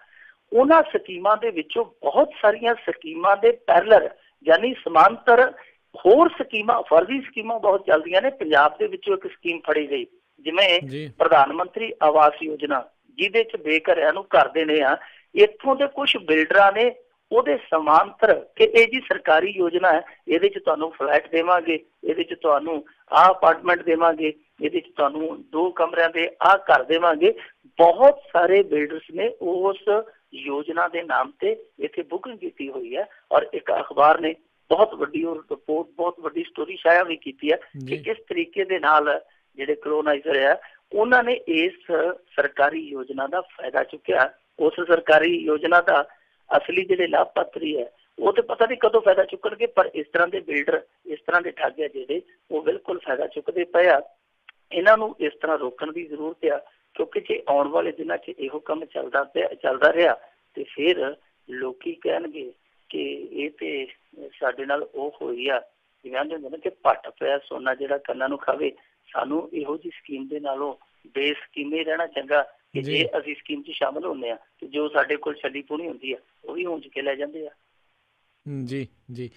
ਉਹਨਾਂ ਸਕੀਮਾਂ ਦੇ ਵਿੱਚੋਂ ਬਹੁਤ ਸਾਰੀਆਂ ਸਕੀਮਾਂ ਦੇ ਪੈਰਲਰ ਯਾਨੀ ਸਮਾਂਤਰ ਹੋਰ ਸਕੀਮਾਂ, ਫਰਜ਼ੀ ਸਕੀਮਾਂ ਬਹੁਤ ਚੱਲਦੀਆਂ ਨੇ। ਪੰਜਾਬ ਦੇ ਵਿੱਚੋਂ ਇੱਕ ਸਕੀਮ ਫੜੀ ਗਈ, ਜਿਵੇਂ ਪ੍ਰਧਾਨ ਮੰਤਰੀ ਆਵਾਸ ਯੋਜਨਾ, ਜਿਹਦੇ 'ਚ ਬੇਘਰਿਆਂ ਨੂੰ ਘਰ ਦੇਣੇ ਆ। ਇੱਥੋਂ ਦੇ ਕੁਛ ਬਿਲਡਰਾਂ ਨੇ ਉਹਦੇ ਸਮਾਂਤਰ ਕਿ ਇਹ ਜੀ ਸਰਕਾਰੀ ਯੋਜਨਾ ਹੈ, ਇਹਦੇ 'ਚ ਤੁਹਾਨੂੰ ਫਲੈਟ ਦੇਵਾਂਗੇ, ਇਹਦੇ 'ਚ ਤੁਹਾਨੂੰ ਆਹ ਅਪਾਰਟਮੈਂਟ ਦੇਵਾਂਗੇ, ਇਹਦੇ 'ਚ ਤੁਹਾਨੂੰ 2 ਕਮਰਿਆਂ ਦੇ ਆਹ ਘਰ ਦੇਵਾਂਗੇ। ਬਹੁਤ ਸਾਰੇ ਬਿਲਡਰਸ ਨੇ ਉਸ ਯੋਜਨਾ ਦੇ ਨਾਮ ਤੇ ਇੱਥੇ ਬੁਕਿੰਗ ਕੀਤੀ ਹੋਈ ਹੈ। ਔਰ ਇੱਕ ਅਖਬਾਰ ਨੇ ਬਹੁਤ ਵੱਡੀ ਉਹ ਰਿਪੋਰਟ, ਬਹੁਤ ਵੱਡੀ ਸਟੋਰੀ ਸ਼ਾਇਆ ਵੀ ਕੀਤੀ ਹੈ ਕਿ ਕਿਸ ਤਰੀਕੇ ਦੇ ਨਾਲ ਜਿਹੜੇ ਕਲੋਨਾਈਜ਼ਰ ਆ ਉਹਨਾਂ ਨੇ ਇਸ ਸਰਕਾਰੀ ਯੋਜਨਾ ਦਾ ਫਾਇਦਾ ਚੁੱਕਿਆ। ਉਸ ਸਰਕਾਰੀ ਯੋਜਨਾ ਦਾ ਅਸਲੀ ਜਿਹੜੇ ਲਾਭਪਾਤਰੀ ਹੈ ਉਹ ਤੇ ਪਤਾ ਨਹੀਂ ਕਦੋਂ ਫਾਇਦਾ ਚੁੱਕਣਗੇ, ਪਰ ਇਸ ਤਰ੍ਹਾਂ ਦੇ ਬਿਲਡਰ, ਇਸ ਤਰ੍ਹਾਂ ਦੇ ਠੱਗ ਆ ਜਿਹੜੇ ਉਹ ਬਿਲਕੁਲ ਫਾਇਦਾ ਚੁੱਕਦੇ ਪਏ ਆ। ਇਹਨਾਂ ਨੂੰ ਇਸ ਤਰ੍ਹਾਂ ਰੋਕਣ ਦੀ ਜ਼ਰੂਰਤ ਆ, ਕਿਉਂਕਿ ਜੇ ਆਉਣ ਵਾਲੇ ਦਿਨਾਂ 'ਚ ਇਹੋ ਕੰਮ ਚੱਲਦਾ ਰਿਹਾ ਤੇ ਫਿਰ ਲੋਕੀ ਕਹਿਣਗੇ ਕਿ ਇਹ ਤੇ ਸਾਡੇ ਨਾਲ ਉਹ ਹੋਈ ਆ, ਜਿਵੇਂ ਆਂਦੇ ਹੁੰਦੇ ਨਾ ਕਿ ਭੱਟ ਪਿਆ ਸੋਨਾ ਜਿਹੜਾ ਕੰਨਾਂ ਨੂੰ ਖਾਵੇ। ਸਾਨੂੰ ਇਹੋ ਜਿਹੀ ਸਕੀਮ ਦੇ ਨਾਲੋਂ ਬੇਸਕੀਮੇ ਰਹਿਣਾ ਚੰਗਾ ਕਿ ਜੇ ਅਸੀਂ ਸਕੀਮ 'ਚ ਸ਼ਾਮਲ ਹੁੰਦੇ ਆ ਤੇ ਜੋ ਸਾਡੇ ਕੋਲ ਛੱਡੀ ਪੂਣੀ ਹੁੰਦੀ ਆ ਉਹ ਵੀ ਹੁੰਜ ਕੇ ਲੈ ਜਾਂਦੇ ਆ। ਜੀ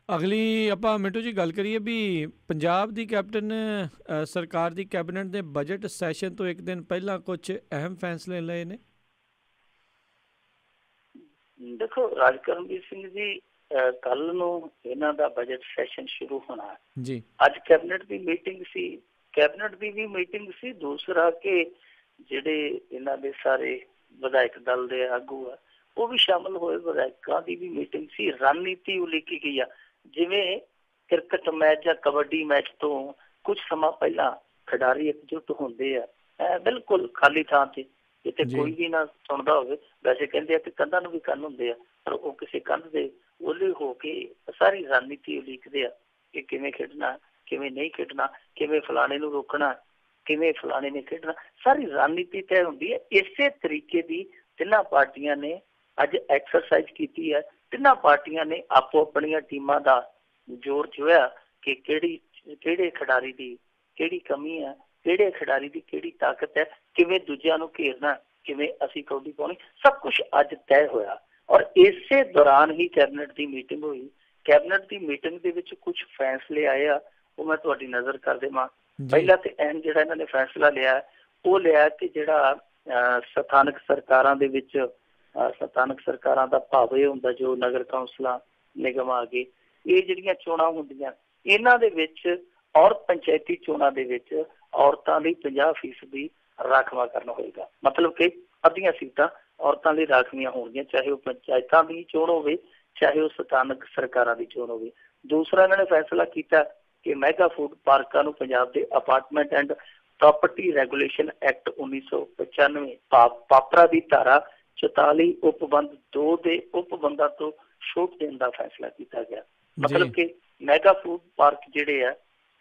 ਅਗਲੀ ਆਪਾਂ ਮਿੰਟੂ ਜੀ ਗੱਲ ਕਰੀਏ ਵੀ ਪੰਜਾਬ ਦੀ ਕੈਪਟਨ ਸਰਕਾਰ ਦੀ ਕੈਬਨਿਟ ਦੇ ਬਜਟ ਸੈਸ਼ਨ ਤੋਂ ਇੱਕ ਦਿਨ ਪਹਿਲਾਂ ਕੁਝ ਅਹਿਮ ਫੈਸਲੇ ਲਏ ਨੇ। ਦੇਖੋ ਰਾਜ ਕਰਨਵੀਰ ਸਿੰਘ ਜੀ, ਕੱਲ ਨੂੰ ਇਹਨਾਂ ਦਾ ਬਜਟ ਸੈਸ਼ਨ ਸ਼ੁਰੂ ਹੋਣਾ ਜੀ। ਅੱਜ ਕੈਬਨਿਟ ਦੀ ਮੀਟਿੰਗ ਸੀ, ਕੈਬਨਿਟ ਦੀ ਵੀ ਮੀਟਿੰਗ ਸੀ। ਦੂਸਰਾ ਕਿ ਜਿਹੜੇ ਇਹਨਾਂ ਦੇ ਸਾਰੇ ਵਿਧਾਇਕ ਦਲ ਦੇ ਆਗੂ ਆ ਉਹ ਵੀ ਸ਼ਾਮਲ ਹੋਏ, ਵਿਧਾਇਕਾਂ ਦੀ ਵੀ ਮੀਟਿੰਗ ਸੀ। ਰਣਨੀਤੀ ਉਲੀਕੀ ਗਈ ਆ, ਜਿਵੇਂ ਕ੍ਰਿਕਟ ਮੈਚ ਜਾਂ ਕਬੱਡੀ ਮੈਚ ਤੋਂ ਕੁਝ ਸਮਾਂ ਪਹਿਲਾਂ ਖਿਡਾਰੀ ਇਕਜੁੱਟ ਹੁੰਦੇ ਆ ਬਿਲਕੁਲ ਖਾਲੀ ਥਾਂ ਤੇ, ਜਿੱਥੇ ਕੋਈ ਵੀ ਨਾ ਸੁਣਦਾ ਹੋਵੇ। ਵੈਸੇ ਕਹਿੰਦੇ ਆ ਕਿ ਕੰਧਾਂ ਨੂੰ ਵੀ ਕੰਨ ਹੁੰਦੇ ਆ, ਪਰ ਉਹ ਕਿਸੇ ਕੰਧ ਦੇ ਉਹਲੇ ਹੋ ਕੇ ਸਾਰੀ ਰਣਨੀਤੀ ਉਲੀਕਦੇ ਆ ਕਿ ਕਿਵੇਂ ਖੇਡਣਾ, ਕਿਵੇਂ ਨਹੀਂ ਖੇਡਣਾ, ਕਿਵੇਂ ਫਲਾਣੇ ਨੂੰ ਰੋਕਣਾ, ਕਿਵੇਂ ਫਲਾਣੇ ਨੇ ਖੇਡਣਾ। ਸਾਰੀ ਰਣਨੀਤੀ ਤੈਅ ਹੁੰਦੀ ਹੈ। ਇਸੇ ਤਰੀਕੇ ਦੀ ਤਿੰਨਾਂ ਪਾਰਟੀਆਂ ਨੇ ਅੱਜ ਐਕਸਰਸਾਈਜ਼ ਕੀਤੀ ਹੈ। ਤਿੰਨਾਂ ਪਾਰਟੀਆਂ ਨੇ ਆਪੋ ਆਪਣੀਆਂ ਟੀਮਾਂ ਦਾ ਜ਼ੋਰ ਜੋਇਆ ਕਿ ਕਿਹੜੇ ਖਿਡਾਰੀ ਦੀ ਕਿਹੜੀ ਕਮੀ ਹੈ, ਕਿਹੜੇ ਖਿਡਾਰੀ ਦੀ ਕਿਹੜੀ ਤਾਕਤ ਹੈ, ਕਿਵੇਂ ਦੂਜਿਆਂ ਨੂੰ ਘੇਰਨਾ, ਕਿਵੇਂ ਅਸੀਂ ਕੌਡੀ ਪਾਉਣੀ, ਸਭ ਕੁਛ ਅੱਜ ਤੈਅ ਹੋਇਆ। ਔਰ ਇਸੇ ਦੌਰਾਨ ਹੀ ਕੈਬਨਿਟ ਦੀ ਮੀਟਿੰਗ ਹੋਈ। ਕੈਬਨਿਟ ਦੀ ਮੀਟਿੰਗ ਦੇ ਵਿੱਚ ਕੁਝ ਫੈਸਲੇ ਆਏ ਆ, ਉਹ ਮੈਂ ਤੁਹਾਡੀ ਨਜ਼ਰ ਕਰ ਦੇਵਾਂ। ਪਹਿਲਾ ਤੇ ਅਹਿਮ ਜਿਹੜਾ ਇਹਨਾਂ ਨੇ ਫੈਸਲਾ ਲਿਆ ਉਹ ਲਿਆ ਕਿ ਜਿਹੜਾ ਸਥਾਨਕ ਸਰਕਾਰਾਂ ਦੇ ਵਿੱਚ ਸਥਾਨਕ ਸਰਕਾਰਾਂ ਦਾ ਭਾਵ ਇਹ ਹੁੰਦਾ ਜੋ ਨਗਰ ਕੌਂਸਲਾਂ ਨਿਗਮ ਆ ਗਏ, ਇਹ ਜਿਹੜੀਆਂ ਚੋਣਾਂ ਹੁੰਦੀਆਂ ਇਹਨਾਂ ਦੇ ਵਿੱਚ ਔਰ ਪੰਚਾਇਤੀ ਚੋਣਾਂ ਦੇ ਵਿੱਚ ਔਰਤਾਂ ਲਈ 50% ਰਾਖਵਾਂਕਰਨ ਹੋਏਗਾ। ਮਤਲਬ ਕਿ ਅੱਧੀਆਂ ਸੀਟਾਂ ਔਰਤਾਂ ਲਈ ਰਾਖਵੀਆਂ ਹੋਣਗੀਆਂ, ਚਾਹੇ ਉਹ ਪੰਚਾਇਤਾਂ ਦੀ ਚੋਣ ਹੋਵੇ, ਚਾਹੇ ਉਹ ਸਥਾਨਕ ਸਰਕਾਰਾਂ ਦੀ ਚੋਣ ਹੋਵੇ। ਦੂਸਰਾ ਇਹਨਾਂ ਨੇ ਫੈਸਲਾ ਕੀਤਾ ਕਿ ਮੈਗਾ ਫੂਡ ਪਾਰਕਾਂ ਨੂੰ ਪੰਜਾਬ ਦੇ apartment and property regulation act 1995 ਪਾਪਰਾ ਦੀ ਧਾਰਾ 44 ਉਪਬੰਧ 2 ਦੇ ਉਪਬੰਧਾਂ ਤੋਂ ਛੋਟ ਦੇਣ ਦਾ ਫੈਸਲਾ ਕੀਤਾ ਗਿਆ। ਮਤਲਬ ਕਿ ਮੈਗਾ ਫੂਡ ਪਾਰਕ ਜਿਹੜੇ ਆ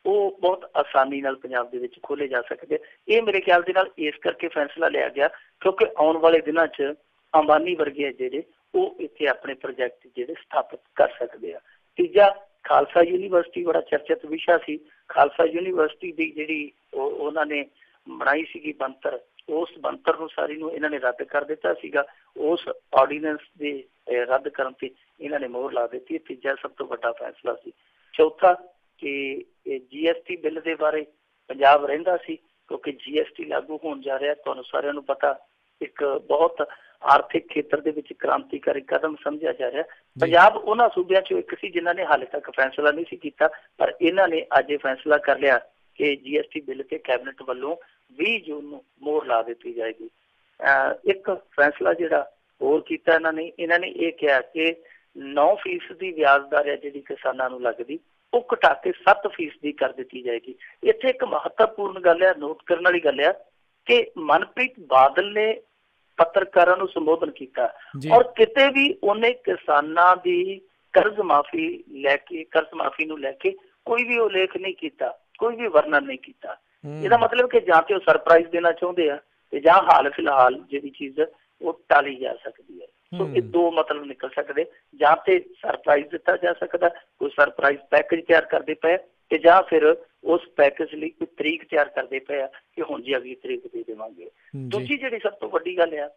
ਉਹ ਬਹੁਤ ਆਸਾਨੀ ਨਾਲ ਪੰਜਾਬ ਦੇ ਵਿੱਚ ਖੋਲ੍ਹੇ ਜਾ ਸਕਦੇ ਆ। ਇਹ ਮੇਰੇ ਖਿਆਲ ਦੇ ਨਾਲ ਇਸ ਕਰਕੇ ਫੈਸਲਾ ਲਿਆ ਗਿਆ ਕਿਉਂਕਿ ਆਉਣ ਵਾਲੇ ਦਿਨਾਂ 'ਚ ਅੰਬਾਨੀ ਵਰਗੇ ਜਿਹੜੇ ਉਹ ਇੱਥੇ ਆਪਣੇ ਪ੍ਰੋਜੈਕਟ ਜਿਹੜੇ ਸਥਾਪਿਤ ਕਰ ਸਕਦੇ ਆ। ਤੀਜਾ, ਖਾਲਸਾ ਯੂਨੀਵਰਸਿਟੀ ਬੜਾ ਚਰਚਿਤ ਵਿਸ਼ਾ ਸੀ। ਖਾਲਸਾ ਯੂਨੀਵਰਸਿਟੀ ਦੀ ਜਿਹੜੀ ਉਹਨਾਂ ਨੇ ਬਣਾਈ ਸੀਗੀ ਬਣਤਰ, ਉਸ ਬਣਤਰ ਨੂੰ ਸਾਰੀ ਨੂੰ ਇਹਨਾਂ ਨੇ ਰੱਦ ਕਰ ਦਿੱਤਾ ਸੀਗਾ। ਉਸ ਆਰਡੀਨੈਂਸ ਦੇ ਰੱਦ ਕਰਨ ਤੇ ਇਹਨਾਂ ਨੇ ਮੋਹਰ ਲਾ ਦਿੱਤੀ। ਤੀਜਾ ਸਭ ਤੋਂ ਵੱਡਾ ਫੈਸਲਾ ਸੀ। ਚੌਥਾ ਕਿ GST ਬਿੱਲ ਦੇ ਬਾਰੇ ਪੰਜਾਬ ਰਹਿੰਦਾ ਸੀ ਕਿਉਂਕਿ GST ਲਾਗੂ ਹੋਣ ਜਾ ਰਿਹਾ। ਤੁਹਾਨੂੰ ਸਾਰਿਆਂ ਨੂੰ ਪਤਾ ਇੱਕ ਬਹੁਤ ਆਰਥਿਕ ਖੇਤਰ ਦੇ ਵਿੱਚ ਕ੍ਰਾਂਤੀਕਾਰੀ ਕਦਮ ਸਮਝਿਆ ਜਾ ਰਿਹਾ। ਪੰਜਾਬ ਉਹਨਾਂ ਸੂਬਿਆਂ ਚੋਂ ਇੱਕ ਸੀ ਜਿਨ੍ਹਾਂ ਨੇ ਹਾਲੇ ਤੱਕ ਫੈਸਲਾ ਨਹੀਂ ਸੀ ਕੀਤਾ, ਪਰ ਇਹਨਾਂ ਨੇ ਅੱਜ ਇਹ ਫੈਸਲਾ ਕਰ ਲਿਆ ਕਿ GST ਬਿੱਲ ਤੇ ਕੈਬਨਿਟ ਵੱਲੋਂ 20 ਜੂਨ ਨੂੰ ਮੋਹਰ ਲਾ ਦਿੱਤੀ ਜਾਏਗੀ। ਇੱਕ ਫੈਸਲਾ ਜਿਹੜਾ ਹੋਰ ਕੀਤਾ ਇਹਨਾਂ ਨੇ ਇਹ ਕਿਹਾ ਕਿ 9% ਵਿਆਜ ਦਰ ਹੈ ਜਿਹੜੀ ਕਿਸਾਨਾਂ ਨੂੰ ਲੱਗਦੀ, ਉਹ ਘਟਾ ਕੇ 7% ਕਰ ਦਿੱਤੀ ਜਾਏਗੀ। ਇੱਥੇ ਇੱਕ ਮਹੱਤਵਪੂਰਨ ਗੱਲ ਹੈ, ਨੋਟ ਕਰਨ ਵਾਲੀ ਗੱਲ ਹੈ ਕਿ ਮਨਪ੍ਰੀਤ ਬਾਦਲ ਨੇ ਪੱਤਰਕਾਰਾਂ ਨੂੰ ਸੰਬੋਧਨ ਕੀਤਾ ਔਰ ਕਿਤੇ ਵੀ ਉਹਨੇ ਕਿਸਾਨਾਂ ਦੀ ਕਰਜ਼ ਮਾਫੀ ਨੂੰ ਲੈ ਕੇ ਕੋਈ ਵੀ ਉਲੇਖ ਨਹੀਂ ਕੀਤਾ, ਕੋਈ ਵੀ ਵਰਣਨ ਨਹੀਂ ਕੀਤਾ। ਇਹਦਾ ਮਤਲਬ ਕਿ ਜਾਂ ਤੇ ਉਹ ਸਰਪ੍ਰਾਈਜ਼ ਦੇਣਾ ਚਾਹੁੰਦੇ ਆ ਤੇ ਜਾਂ ਹਾਲ ਫਿਲਹਾਲ ਜਿਹੜੀ ਚੀਜ਼ ਉਹ ਟਾਲੀ ਜਾ ਸਕਦੀ ਹੈ। ਸੋ ਇਹ ਦੋ ਮਤਲਬ ਨਿਕਲ ਸਕਦੇ, ਜਾਂ ਤੇ ਸਰਪ੍ਰਾਈਜ਼ ਦਿੱਤਾ ਜਾ ਸਕਦਾ, ਕੋਈ ਸਰਪ੍ਰਾਈਜ਼ ਪੈਕੇਜ ਤਿਆਰ ਕਰਦੇ ਪਏ ਤੇ ਜਾਂ ਫਿਰ ਉਸ ਪੈਕੇਜ ਲਈ ਕੋਈ ਤਰੀਕ ਤਿਆਰ ਕਰਦੇ ਪਏ ਆ ਕਿ ਹੁਣ ਜੀ ਅਗਲੀ ਤਰੀਕ ਦੇ ਦੇਵਾਂਗੇ। ਦੂਜੀ ਜਿਹੜੀ ਸਭ ਤੋਂ ਵੱਡੀ ਗੱਲ ਆ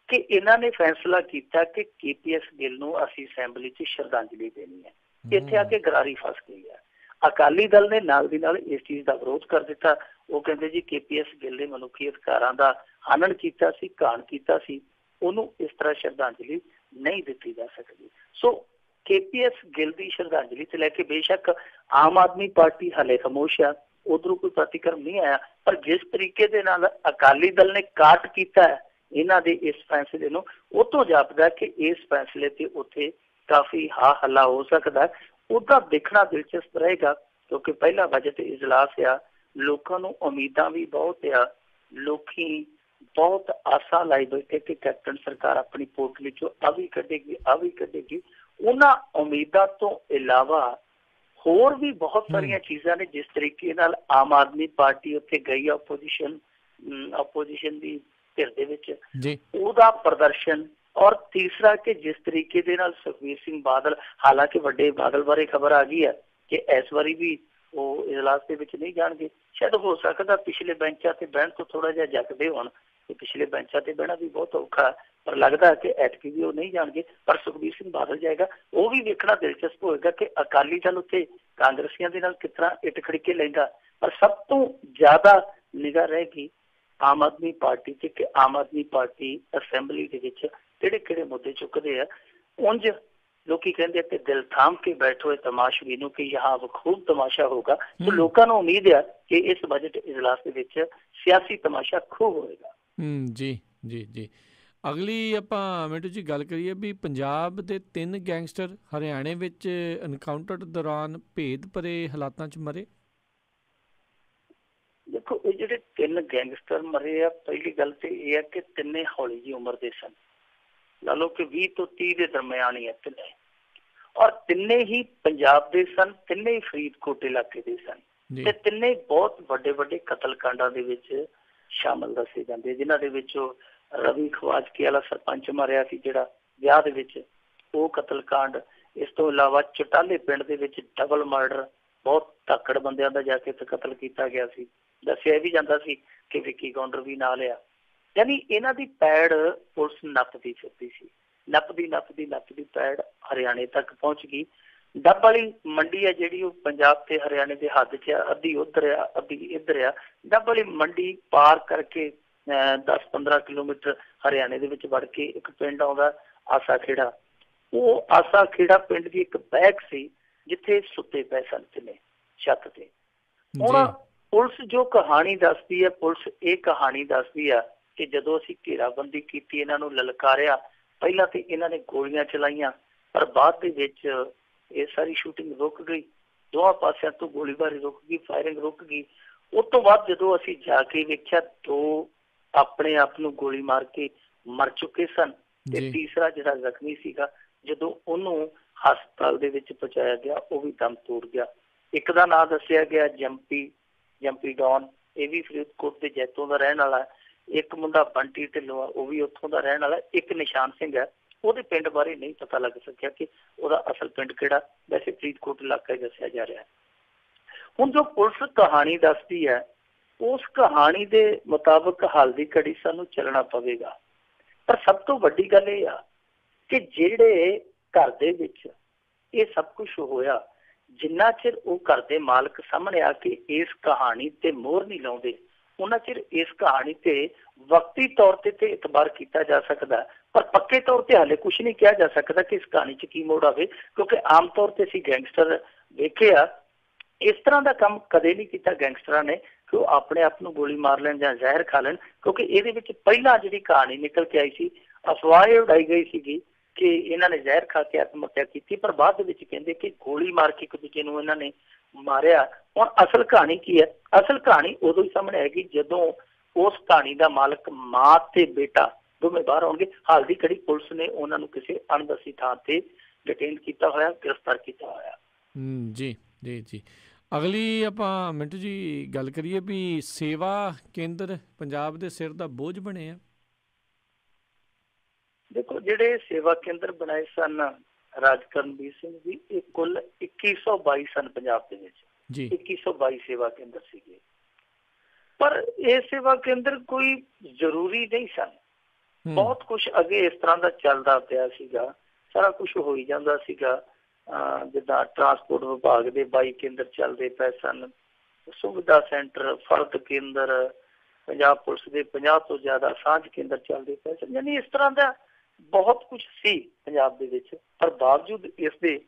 ਕਿ ਇਹਨਾਂ ਨੇ ਫੈਸਲਾ ਕੀਤਾ ਕਿ KPS ਗਿੱਲ ਨੂੰ ਅਸੀਂ ਅਸੈਂਬਲੀ 'ਚ ਸ਼ਰਧਾਂਜਲੀ ਦੇਣੀ ਹੈ। ਇੱਥੇ ਆ ਕੇ ਗਰਾਰੀ ਫਸ ਗਈ ਹੈ। ਅਕਾਲੀ ਦਲ ਨੇ ਨਾਲ ਦੀ ਨਾਲ ਇਸ ਚੀਜ਼ ਦਾ ਵਿਰੋਧ ਕਰ ਦਿੱਤਾ। ਉਹ ਕਹਿੰਦੇ ਜੀ KPS ਗਿੱਲ ਨੇ ਮਨੁੱਖੀ ਅਧਿਕਾਰਾਂ ਦਾ ਹਨਨ ਕੀਤਾ ਸੀ, ਘਾਣ ਕੀਤਾ ਸੀ, ਉਹਨੂੰ ਇਸ ਤਰ੍ਹਾਂ ਸ਼ਰਧਾਂਜਲੀ ਨਹੀਂ ਦਿੱਤੀ ਜਾ ਸਕਦੀ। ਸੋ KPS ਗਿੱਲ ਦੀ ਸ਼ਰਧਾਂਜਲੀ ਤੇ ਲੈ ਕੇ ਬੇਸ਼ੱਕ ਆਮ ਆਦਮੀ ਪਾਰਟੀ ਹਾਲੇ ਖਾਮੋਸ਼ ਆ, ਉਧਰੋਂ ਕੋਈ ਪ੍ਰਤੀਕਰਮ ਨਹੀਂ ਆਇਆ, ਪਰ ਜਿਸ ਤਰੀਕੇ ਦੇ ਨਾਲ ਅਕਾਲੀ ਦਲ ਨੇ ਕਾਟ ਕੀਤਾ ਹੈ ਇਹਨਾਂ ਦੇ ਇਸ ਫੈਸਲੇ ਨੂੰ, ਉਹ ਤੋਂ ਜਾਪਦਾ ਕਿ ਇਸ ਫੈਸਲੇ ਤੇ ਉੱਥੇ ਕਾਫੀ ਹਾ ਹੱਲਾ ਹੋ ਸਕਦਾ। ਉਹਦਾ ਦੇਖਣਾ ਦਿਲਚਸਪ ਰਹੇਗਾ ਕਿਉਂਕਿ ਪਹਿਲਾ ਬਜਟ ਇਜਲਾਸ ਆ, ਲੋਕਾਂ ਨੂੰ ਉਮੀਦਾਂ ਵੀ ਬਹੁਤ ਆ, ਲੋਕੀ ਬਹੁਤ ਆਸਾਂ ਲਾਈ ਬੈਠੇ ਕਿ ਕੈਪਟਨ ਸਰਕਾਰ ਆਪਣੀ ਪੋਟਲੀ ਚੋਂ ਆ ਵੀ ਕੱਢੇਗੀ। ਉਹਨਾਂ ਉਮੀਦਾਂ ਤੋਂ ਇਲਾਵਾ ਹੋਰ ਵੀ ਬਹੁਤ ਸਾਰੀਆਂ ਚੀਜ਼ਾਂ ਨੇ। ਜਿਸ ਤਰੀਕੇ ਨਾਲ ਆਮ ਆਦਮੀ ਪਾਰਟੀ ਉੱਥੇ ਗਈ ਆ ਆਪੋਜੀਸ਼ਨ ਦੀ ਧਿਰ ਦੇ ਵਿੱਚ, ਉਹਦਾ ਪ੍ਰਦਰਸ਼ਨ, ਔਰ ਤੀਸਰਾ ਕਿ ਜਿਸ ਤਰੀਕੇ ਦੇ ਨਾਲ ਸੁਖਬੀਰ ਸਿੰਘ ਬਾਦਲ, ਹਾਲਾਂਕਿ ਵੱਡੇ ਬਾਦਲ ਬਾਰੇ ਖਬਰ ਆ ਗਈ ਹੈ ਕਿ ਇਸ ਵਾਰੀ ਵੀ ਉਹ ਇਜਲਾਸ ਦੇ ਵਿੱਚ ਨਹੀਂ ਜਾਣਗੇ। ਸ਼ਾਇਦ ਹੋ ਸਕਦਾ ਪਿਛਲੇ ਬੈਂਚਾਂ ਤੇ ਬਹਿਣ ਤੋਂ ਥੋੜਾ ਜਿਹਾ ਜੱਕਦੇ ਹੋਣ ਕਿ ਪਿਛਲੇ ਬੈਂਚਾਂ ਤੇ ਬਹਿਣਾ ਵੀ ਬਹੁਤ ਔਖਾ, ਪਰ ਲੱਗਦਾ ਕਿ ਐਤਕੀ ਵੀ ਉਹ ਨਹੀਂ ਜਾਣਗੇ, ਪਰ ਸੁਖਬੀਰ ਸਿੰਘ ਬਾਦਲ ਜਾਏਗਾ। ਉਹ ਵੀ ਵੇਖਣਾ ਦਿਲਚਸਪ ਹੋਏਗਾ ਕਿ ਅਕਾਲੀ ਦਲ ਉੱਤੇ ਕਾਂਗਰਸੀਆਂ ਦੇ ਨਾਲ ਕਿਸ ਤਰ੍ਹਾਂ ਇੱਟ ਖੜਕੇ ਲੈਂਦਾ। ਪਰ ਸਭ ਤੋਂ ਜ਼ਿਆਦਾ ਨਿਗਾਹ ਰਹੇਗੀ ਆਮ ਆਦਮੀ ਪਾਰਟੀ ਤੇ ਕਿ ਆਮ ਆਦਮੀ ਪਾਰਟੀ ਅਸੈਂਬਲੀ ਦੇ ਵਿੱਚ ਕਿਹੜੇ ਮੁੱਦੇ ਚੁੱਕਦੇ ਆ। ਉਂਝ ਲੋਕੀ ਕਹਿੰਦੇ ਕਿ ਦਿਲ ਥਾਮ ਕੇ ਬੈਠੋ ਤਮਾਸ਼ਬੀ ਨੂੰ ਕਿ ਯਹਾਂ ਖੂਬ ਤਮਾਸ਼ਾ ਹੋਗਾ। ਸੋ ਲੋਕਾਂ ਨੂੰ ਉਮੀਦ ਆ ਕਿ ਇਸ ਬਜਟ ਇਜਲਾਸ ਦੇ ਵਿੱਚ ਸਿਆਸੀ ਤਮਾਸ਼ਾ ਖੂਬ ਹੋਏਗਾ। ਜੀ ਅਗਲੀ ਆਪਾਂ ਮਿੰਟੂ ਜੀ ਗੱਲ ਕਰੀਏ ਵੀ ਪੰਜਾਬ ਦੇ 3 ਗੈਂਗਸਟਰ ਹਰਿਆਣੇ ਵਿੱਚ ਐਨਕਾਊਂਟਰ ਦੌਰਾਨ ਭੇਦ ਭਰੇ ਹਾਲਾਤਾਂ 'ਚ ਮਰੇ। ਦੇਖੋ, ਇਹ ਜਿਹੜੇ 3 ਗੈਂਗਸਟਰ ਮਰੇ ਆ, ਪਹਿਲੀ ਗੱਲ ਤੇ ਇਹ ਹੈ ਕਿ ਤਿੰਨੇ ਹੌਲੀ ਜਿਹੀ ਉਮਰ ਦੇ ਸਨ। ਲਾ ਲਓ ਕਿ 20 ਤੋਂ 30 ਦੇ ਦਰਮਿਆਨ ਹੀ ਹੈ ਤਿੰਨੇ, ਔਰ ਤਿੰਨੇ ਹੀ ਪੰਜਾਬ ਦੇ ਸਨ, ਤਿੰਨੇ ਹੀ ਫਰੀਦਕੋਟ ਇਲਾਕੇ ਦੇ ਸਨ ਤੇ ਤਿੰਨੇ ਬਹੁਤ ਵੱਡੇ ਕਤਲਕਾਂਡਾਂ ਦੇ ਵਿੱਚ ਸ਼ਾਮਲ ਦੱਸੇ ਜਾਂਦੇ, ਜਿਨ੍ਹਾਂ ਦੇ ਵਿੱਚੋਂ ਰਵੀ ਖਵਾਜਕੇ ਵਾਲਾ ਸਰਪੰਚ ਮਾਰਿਆ ਸੀ ਜਿਹੜਾ ਵਿਆਹ ਦੇ ਵਿੱਚ, ਉਹ ਕਤਲਕਾਂਡ। ਇਸ ਤੋਂ ਇਲਾਵਾ ਚਟਾਲੇ ਪਿੰਡ ਦੇ ਵਿੱਚ ਡਬਲ ਮਰਡਰ, ਬਹੁਤ ਧਾਕੜ ਬੰਦਿਆਂ ਦਾ ਜਾ ਕੇ ਕਤਲ ਕੀਤਾ ਗਿਆ ਸੀ। ਦੱਸਿਆ ਵੀ ਜਾਂਦਾ ਸੀ ਕਿ ਵਿੱਕੀ ਗੌਂਡਰ ਵੀ ਨਾਲ ਆ। ਯਾਨੀ ਇਹਨਾਂ ਦੀ ਪੈੜ ਪੁਲਿਸ ਨੱਪਦੀ ਫਿਰਦੀ ਸੀ, ਨੱਪਦੀ ਪੈੜ ਹਰਿਆਣੇ ਤੱਕ ਪਹੁੰਚ ਗਈ। ਡੱਬ ਵਾਲੀ ਮੰਡੀ ਹੈ ਜਿਹੜੀ, ਉਹ ਪੰਜਾਬ ਤੇ ਹਰਿਆਣੇ ਦੇ ਹੱਦ 'ਚ ਆ, ਅੱਧੀ ਉੱਧਰ ਆ ਅੱਧੀ ਇੱਧਰ ਆ। ਡੱਬ ਵਾਲੀ ਮੰਡੀ ਪਾਰ ਕਰਕੇ 10-15 ਕਿਲੋਮੀਟਰ ਹਰਿਆਣੇ ਦੇ ਵਿੱਚ ਵੜ ਕੇ ਇੱਕ ਪਿੰਡ ਆਉਂਦਾ ਆਸਾ ਖੇੜਾ। ਉਹ ਆਸਾ ਖੇੜਾ ਪਿੰਡ ਦੀ ਇੱਕ ਬੈਗ ਸੀ ਜਿੱਥੇ ਸੁੱਤੇ ਪਏ ਸਨ ਤਿੰਨੇ ਛੱਤ ਤੇ। ਹੁਣ ਪੁਲਿਸ ਜੋ ਕਹਾਣੀ ਦੱਸਦੀ ਹੈ, ਪੁਲਿਸ ਇਹ ਕਹਾਣੀ ਦੱਸਦੀ ਆ ਕਿ ਜਦੋਂ ਅਸੀਂ ਘੇਰਾਬੰਦੀ ਕੀਤੀ, ਇਹਨਾਂ ਨੂੰ ਲਲਕਾਰਿਆ, ਪਹਿਲਾਂ ਤੇ ਇਹਨਾਂ ਨੇ ਗੋਲੀਆਂ ਚਲਾਈਆਂ, ਪਰ ਬਾਅਦ ਦੇ ਵਿੱਚ ਇਹ ਸਾਰੀ ਸ਼ੂਟਿੰਗ ਰੁਕ ਗਈ, ਦੋਵਾਂ ਪਾਸਿਆਂ ਤੋਂ ਗੋਲੀਬਾਰੀ ਰੁਕ ਗਈ, ਫਾਇਰਿੰਗ ਰੁਕ ਗਈ। ਉਸ ਤੋਂ ਬਾਅਦ ਜਦੋਂ ਅਸੀਂ ਜਾ ਕੇ ਵੇਖਿਆ, 2 ਆਪਣੇ ਆਪ ਨੂੰ ਗੋਲੀ ਮਾਰ ਕੇ ਮਰ ਚੁੱਕੇ ਸਨ ਤੇ ਤੀਸਰਾ ਜਿਹੜਾ ਜ਼ਖਮੀ ਸੀਗਾ, ਜਦੋਂ ਉਹਨੂੰ ਹਸਪਤਾਲ ਦੇ ਵਿੱਚ ਪਹੁੰਚਾਇਆ ਗਿਆ, ਉਹ ਵੀ ਦਮ ਤੋੜ ਗਿਆ। ਇੱਕ ਦਾ ਨਾਂ ਦੱਸਿਆ ਗਿਆ ਜੰਪੀ ਡੌਨ, ਇਹ ਵੀ ਫਰੀਦਕੋਟ ਦੇ ਜੈਤੋਂ ਦਾ ਰਹਿਣ ਵਾਲਾ। ਇੱਕ ਮੁੰਡਾ ਬੰਟੀ ਢਿੱਲੋਂ, ਉਹ ਵੀ ਉੱਥੋਂ ਦਾ ਰਹਿਣ ਵਾਲਾ। ਇੱਕ ਨਿਸ਼ਾਨ ਸਿੰਘ ਹੈ, ਉਹਦੇ ਪਿੰਡ ਬਾਰੇ ਨਹੀਂ ਪਤਾ ਲੱਗ ਸਕਿਆ ਕਿ ਉਹਦਾ ਅਸਲ ਪਿੰਡ ਕਿਹੜਾ, ਵੈਸੇ ਫਰੀਦਕੋਟ ਇਲਾਕਾ ਹੀ ਦੱਸਿਆ ਜਾ ਰਿਹਾ। ਹੁਣ ਜੋ ਪੁਲਿਸ ਕਹਾਣੀ ਦੱਸਦੀ ਹੈ, ਉਸ ਕਹਾਣੀ ਦੇ ਮੁਤਾਬਕ ਹਾਲ ਦੀ ਘੜੀ ਸਾਨੂੰ ਚੱਲਣਾ ਪਵੇਗਾ। ਪਰ ਸਭ ਤੋਂ ਵੱਡੀ ਗੱਲ ਇਹ ਆ ਕਿ ਜਿਹੜੇ ਘਰ ਦੇ ਵਿੱਚ ਇਹ ਸਭ ਕੁਝ ਹੋਇਆ, ਜਿੰਨਾ ਚਿਰ ਉਹ ਘਰ ਦੇ ਮਾਲਕ ਸਾਹਮਣੇ ਆ ਕੇ ਇਸ ਕਹਾਣੀ ਤੇ ਮੋਹਰ ਨਹੀਂ ਲਾਉਂਦੇ, ਉਹਨਾਂ ਚਿਰ ਇਸ ਕਹਾਣੀ ਤੇ ਵਕਤੀ ਤੌਰ ਤੇ ਇਤਬਾਰ ਕੀਤਾ ਜਾ ਸਕਦਾ, ਪਰ ਪੱਕੇ ਤੌਰ ਤੇ ਹਾਲੇ ਕੁਝ ਨਹੀਂ ਕਿਹਾ ਜਾ ਸਕਦਾ ਕਿ ਇਸ ਕਹਾਣੀ 'ਚ ਕੀ ਮੋੜ ਆਵੇ। ਕਿਉਂਕਿ ਆਮ ਤੌਰ ਤੇ ਅਸੀਂ ਗੈਂਗਸਟਰ ਵੇਖੇ ਆ, ਇਸ ਤਰ੍ਹਾਂ ਦਾ ਕੰਮ ਕਦੇ ਨਹੀਂ ਕੀਤਾ ਗੈਂਗਸਟਰਾਂ ਨੇ ਕਿ ਉਹ ਆਪਣੇ ਆਪ ਨੂੰ ਗੋਲੀ ਮਾਰ ਲੈਣ ਜਾਂ ਜ਼ਹਿਰ ਖਾ ਲੈਣ। ਕਿਉਂਕਿ ਇਹਦੇ ਵਿੱਚ ਪਹਿਲਾਂ ਜਿਹੜੀ ਕਹਾਣੀ ਨਿਕਲ ਕੇ ਆਈ ਸੀ, ਅਫਵਾਹ ਇਹ ਉਡਾਈ ਗਈ ਸੀਗੀ ਕਿ ਇਹਨਾਂ ਨੇ ਜ਼ਹਿਰ ਖਾ ਕੇ ਆਤਮ ਹੱਤਿਆ ਕੀਤੀ, ਪਰ ਬਾਅਦ ਦੇ ਵਿੱਚ ਕਹਿੰਦੇ ਕਿ ਗੋਲੀ ਮਾਰ ਕੇ ਇੱਕ ਦੂਜੇ ਨੂੰ ਇਹਨਾਂ ਨੇ ਮਾਰਿਆ। ਹੁਣ ਅਸਲ ਕਹਾਣੀ ਕੀ ਹੈ? ਅਸਲ ਕਹਾਣੀ ਉਦੋਂ ਹੀ ਸਾਹਮਣੇ ਆਏਗੀ ਜਦੋਂ ਉਸ ਕਹਾਣੀ ਦਾ ਮਾਲਕ ਮਾਂ ਤੇ ਬੇਟਾ ਦੋਵੇਂ ਬਾਹਰ ਆਉਣਗੇ। ਹਾਲ ਦੀ ਘੜੀ ਪੁਲਿਸ ਨੇ ਉਹਨਾਂ ਨੂੰ ਕਿਸੇ ਅਣਦੱਸੀ ਥਾਂ ਤੇ ਡਿਟੇਨ ਕੀਤਾ ਹੋਇਆ, ਗ੍ਰਿਫਤਾਰ ਕੀਤਾ ਹੋਇਆ। ਜੀ ਜੀ ਜੀ। ਅਗਲੀ ਆਪਾਂ ਮਿੰਟੂ ਜੀ ਗੱਲ ਕਰੀਏ ਵੀ ਸੇਵਾ ਕੇਂਦਰ ਪੰਜਾਬ ਦੇ ਸਿਰ ਦਾ ਬੋਝ ਬਣੇ ਆ। ਦੇਖੋ, ਜਿਹੜੇ ਸੇਵਾ ਕੇਂਦਰ ਬਣਾਏ ਸਨ ਰਾਜ ਕਰਨਵੀਰ ਸਿੰਘ ਜੀ, ਇਹ ਕੁੱਲ 2122 ਸਨ ਪੰਜਾਬ ਦੇ ਵਿੱਚ ਜੀ। 2122 ਸੇਵਾ ਕੇਂਦਰ ਸੀਗੇ, ਪਰ ਇਹ ਸੇਵਾ ਕੇਂਦਰ ਕੋਈ ਜ਼ਰੂਰੀ ਨਹੀਂ ਸਨ। ਬਹੁਤ ਕੁਛ ਅੱਗੇ ਇਸ ਤਰ੍ਹਾਂ ਦਾ ਚੱਲਦਾ ਪਿਆ ਸੀਗਾ, ਸਾਰਾ ਕੁਛ ਹੋ ਹੀ ਜਾਂਦਾ ਸੀਗਾ। ਜਿੱਦਾਂ ਟਰਾਂਸਪੋਰਟ ਵਿਭਾਗ ਦੇ 22 ਕੇਂਦਰ ਚੱਲਦੇ ਪਏ ਸਨ, ਸੁਵਿਧਾ ਸੈਂਟਰ, ਫਰਦ ਕੇਂਦਰ, ਪੰਜਾਬ ਪੁਲਿਸ ਦੇ 50 ਤੋਂ ਜ਼ਿਆਦਾ ਸਾਂਝ ਕੇਂਦਰ ਚੱਲਦੇ ਪਏ ਸਨ। ਯਾਨੀ ਇਸ ਤਰ੍ਹਾਂ ਦਾ ਬਹੁਤ ਕੁਛ ਸੀ ਪੰਜਾਬ ਦੇ ਵਿੱਚ, ਪਰ ਬਾਵਜੂਦ ਇਸ ਦੇ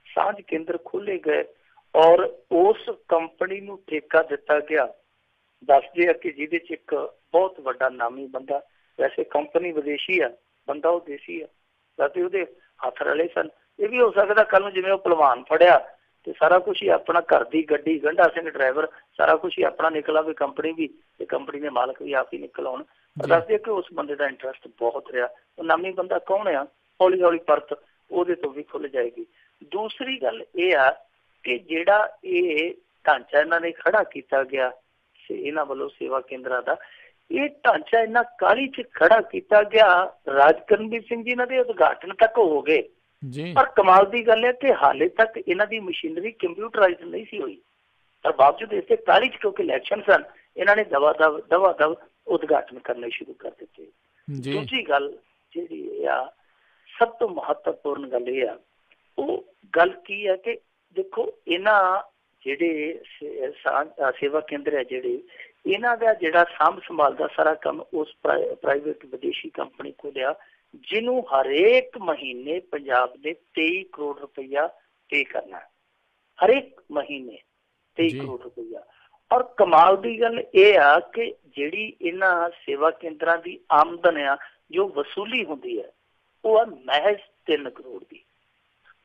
ਸਾਂਝ ਕੇਂਦਰ ਖੋਲ੍ਹੇ ਗਏ ਔਰ ਉਸ ਕੰਪਨੀ ਨੂੰ ਠੇਕਾ ਦਿੱਤਾ ਗਿਆ। ਦੱਸਦੇ ਆ ਕਿ ਜਿਹਦੇ 'ਚ ਇੱਕ ਬਹੁਤ ਵੱਡਾ ਨਾਮੀ ਬੰਦਾ, ਵੈਸੇ ਕੰਪਨੀ ਵਿਦੇਸ਼ੀ ਆ, ਬੰਦਾ ਉਹ ਦੇਸੀ ਆ, ਅਤੇ ਉਹਦੇ ਹੱਥ ਰਲੇ ਸਨ। ਇਹ ਵੀ ਹੋ ਸਕਦਾ ਕੱਲ ਨੂੰ ਜਿਵੇਂ ਉਹ ਭਲਵਾਨ ਫੜਿਆ ਤੇ ਸਾਰਾ ਕੁਛ ਹੀ ਆਪਣਾ, ਘਰ ਦੀ ਗੱਡੀ, ਗੰਢਾ ਸਿੰਘ ਡਰਾਈਵਰ, ਸਾਰਾ ਕੁਛ ਹੀ ਆਪਣਾ ਨਿਕਲ ਆਵੇ, ਕੰਪਨੀ ਵੀ ਤੇ ਕੰਪਨੀ ਦੇ ਮਾਲਕ ਵੀ ਆਪ ਹੀ ਨਿਕਲ ਆਉਣ। ਦੱਸਦੇ ਕਿ ਉਸ ਬੰਦੇ ਦਾ ਇੰਟਰਸਟ ਬਹੁਤ ਰਿਹਾ। ਉਹ ਨਾਮੀ ਬੰਦਾ ਕੌਣ ਆ? ਹੌਲੀ ਹੌਲੀ ਪਰਤ ਉਹਦੇ ਤੋਂ ਵੀ ਖੁੱਲ ਜਾਏਗੀ। ਦੂਸਰੀ ਗੱਲ ਇਹ ਆ ਕਿ ਜਿਹੜਾ ਇਹ ਢਾਂਚਾ ਇਹਨਾਂ ਨੇ ਖੜਾ ਕੀਤਾ ਗਿਆ ਇਹਨਾਂ ਵੱਲੋਂ ਸੇਵਾ ਕੇਂਦਰਾਂ ਦਾ, ਇਹ ਢਾਂਚਾ ਇਹਨਾਂ ਕਾਹਲੀ 'ਚ ਖੜਾ ਕੀਤਾ ਗਿਆ। ਰਾਜ ਕਰਨਵੀਰ ਸਿੰਘ ਜੀ ਇਹਨਾਂ ਦੇ ਉਦਘਾਟਨ ਤੱਕ ਹੋ ਗਏ, ਪਰ ਕਮਾਲ ਦੀ ਗੱਲ ਹੈ ਕਿ ਹਾਲੇ ਤੱਕ ਇਹਨਾਂ ਦੀ ਮਸ਼ੀਨਰੀ ਕੰਪਿਊਟਰਾਈਜ਼ ਨਹੀਂ ਸੀ ਹੋਈ, ਪਰ ਬਾਵਜੂਦ ਇਸ ਤੇ ਕਾਹਲੀ 'ਚ, ਕਿਉਂਕਿ ਇਲੈਕਸ਼ਨ ਸਨ, ਇਹਨਾਂ ਨੇ ਦਵਾ ਦਵ ਉਦਘਾਟਨ ਕਰਨੇ ਸ਼ੁਰੂ ਕਰ ਦਿੱਤੇ। ਦੂਜੀ ਗੱਲ ਜਿਹੜੀ ਆ, ਸਭ ਤੋਂ ਮਹੱਤਵਪੂਰਨ ਗੱਲ ਇਹ ਆ, ਉਹ ਗੱਲ ਕੀ ਹੈ ਕਿ ਦੇਖੋ, ਇਹਨਾਂ ਜਿਹੜੇ ਸੇਵਾ ਕੇਂਦਰ ਹੈ, ਜਿਹੜੇ ਇਹਨਾਂ ਦਾ ਜਿਹੜਾ ਸਾਂਭ ਸੰਭਾਲ ਦਾ ਸਾਰਾ ਕੰਮ ਉਸ ਪ੍ਰਾਈਵੇਟ ਵਿਦੇਸ਼ੀ ਕੰਪਨੀ ਖੋਲਿਆ, ਜਿਹਨੂੰ ਹਰੇਕ ਮਹੀਨੇ ਪੰਜਾਬ ਨੇ 23 ਕਰੋੜ ਰੁਪਈਆ ਪੇ ਕਰਨਾ, ਹਰੇਕ ਮਹੀਨੇ 23 ਕਰੋੜ ਰੁਪਈਆ। ਔਰ ਕਮਾਲ ਦੀ ਗੱਲ ਇਹ ਆ ਕਿ ਜਿਹੜੀ ਇਹਨਾਂ ਸੇਵਾ ਕੇਂਦਰਾਂ ਦੀ ਆਮਦਨ ਆ, ਜੋ ਵਸੂਲੀ ਹੁੰਦੀ ਹੈ, ਉਹ ਆ ਮਹਿਜ਼ 3 ਕਰੋੜ ਦੀ।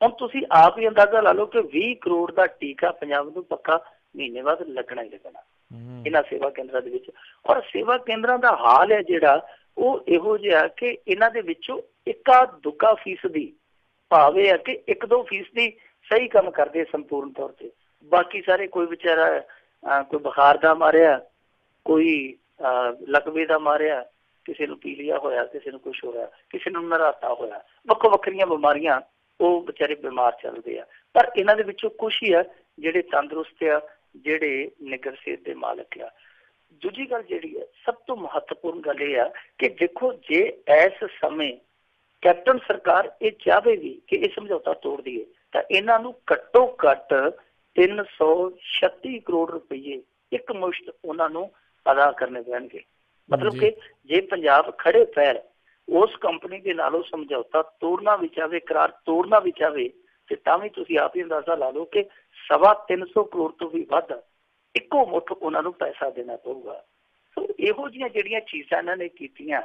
ਹੁਣ ਤੁਸੀਂ ਆਪ ਹੀ ਅੰਦਾਜ਼ਾ ਲਾ ਲਓ ਕਿ 20 ਕਰੋੜ ਦਾ ਟੀਕਾ ਪੰਜਾਬ ਨੂੰ ਪੱਕਾ ਮਹੀਨੇ ਬਾਅਦ ਲੱਗਣਾ ਹੀ ਲੱਗਣਾ ਇਹਨਾਂ ਸੇਵਾ ਕੇਂਦਰਾਂ ਦੇ ਵਿੱਚ। ਔਰ ਸੇਵਾ ਕੇਂਦਰਾਂ ਦਾ ਹਾਲ ਹੈ ਜਿਹੜਾ, ਉਹ ਇਹੋ ਜਿਹਾ ਕਿ ਇਹਨਾਂ ਦੇ ਵਿੱਚੋਂ 1-2% ਭਾਵ ਇਹ ਹੈ ਕਿ 1-2% ਸਹੀ ਕੰਮ ਕਰਦੇ ਸੰਪੂਰਨ ਤੌਰ ਤੇ, ਬਾਕੀ ਸਾਰੇ ਕੋਈ ਵਿਚਾਰਾ ਕੋਈ ਬੁਖਾਰ ਦਾ ਮਾਰਿਆ, ਕੋਈ ਲਕਵੇ ਦਾ ਮਾਰਿਆ, ਕਿਸੇ ਨੂੰ ਪੀਲੀਆ ਹੋਇਆ, ਕਿਸੇ ਨੂੰ ਕੁਛ ਹੋਇਆ, ਕਿਸੇ ਨੂੰ ਨਰਾਤਾ ਹੋਇਆ, ਵੱਖੋ ਵੱਖਰੀਆਂ ਬਿਮਾਰੀਆਂ, ਉਹ ਵਿਚਾਰੇ ਬਿਮਾਰ ਚੱਲਦੇ ਆ। ਪਰ ਇਹਨਾਂ ਦੇ ਵਿੱਚੋਂ ਕੁਛ ਹੀ ਆ ਜਿਹੜੇ ਤੰਦਰੁਸਤ ਆ, ਜਿਹੜੇ ਨਿੱਘਰ ਸਿਹਤ ਦੇ ਮਾਲਕ ਆ। ਦੂਜੀ ਗੱਲ ਜਿਹੜੀ ਹੈ, ਸਭ ਤੋਂ ਮਹੱਤਵਪੂਰਨ ਗੱਲ ਇਹ ਆ ਕਿ ਦੇਖੋ, ਜੇ ਇਸ ਸਮੇਂ ਕੈਪਟਨ ਸਰਕਾਰ ਇਹ ਚਾਹਵੇ ਵੀ ਕਿ ਇਹ ਸਮਝੌਤਾ ਤੋੜ ਦਈਏ, ਤਾਂ ਇਹਨਾਂ ਨੂੰ ਘੱਟੋ ਘੱਟ 336 ਕਰੋੜ ਰੁਪਈਏ ਇੱਕ ਮੁਸ਼ਤ ਉਹਨਾਂ ਨੂੰ ਅਦਾ ਕਰਨੇ ਪੈਣਗੇ। ਮਤਲਬ ਕਿ ਜੇ ਪੰਜਾਬ ਖੜੇ ਪੈਰ ਉਸ ਕੰਪਨੀ ਦੇ ਨਾਲੋਂ ਸਮਝੌਤਾ ਤੋੜਨਾ ਵੀ ਚਾਹਵੇ, ਕਰਾਰ ਤੋੜਨਾ ਵੀ ਚਾਹਵੇ, ਤੇ ਤਾਂ ਵੀ ਤੁਸੀਂ ਆਪ ਹੀ ਅੰਦਾਜ਼ਾ ਲਾ ਲਓ ਕਿ 325 ਕਰੋੜ ਤੋਂ ਵੀ ਵੱਧ ਇੱਕੋ ਮੁੱਠ ਉਹਨਾਂ ਨੂੰ ਪੈਸਾ ਦੇਣਾ ਪਊਗਾ। ਸੋ ਇਹੋ ਜਿਹੀਆਂ ਜਿਹੜੀਆਂ ਚੀਜ਼ਾਂ ਇਹਨਾਂ ਨੇ ਕੀਤੀਆਂ,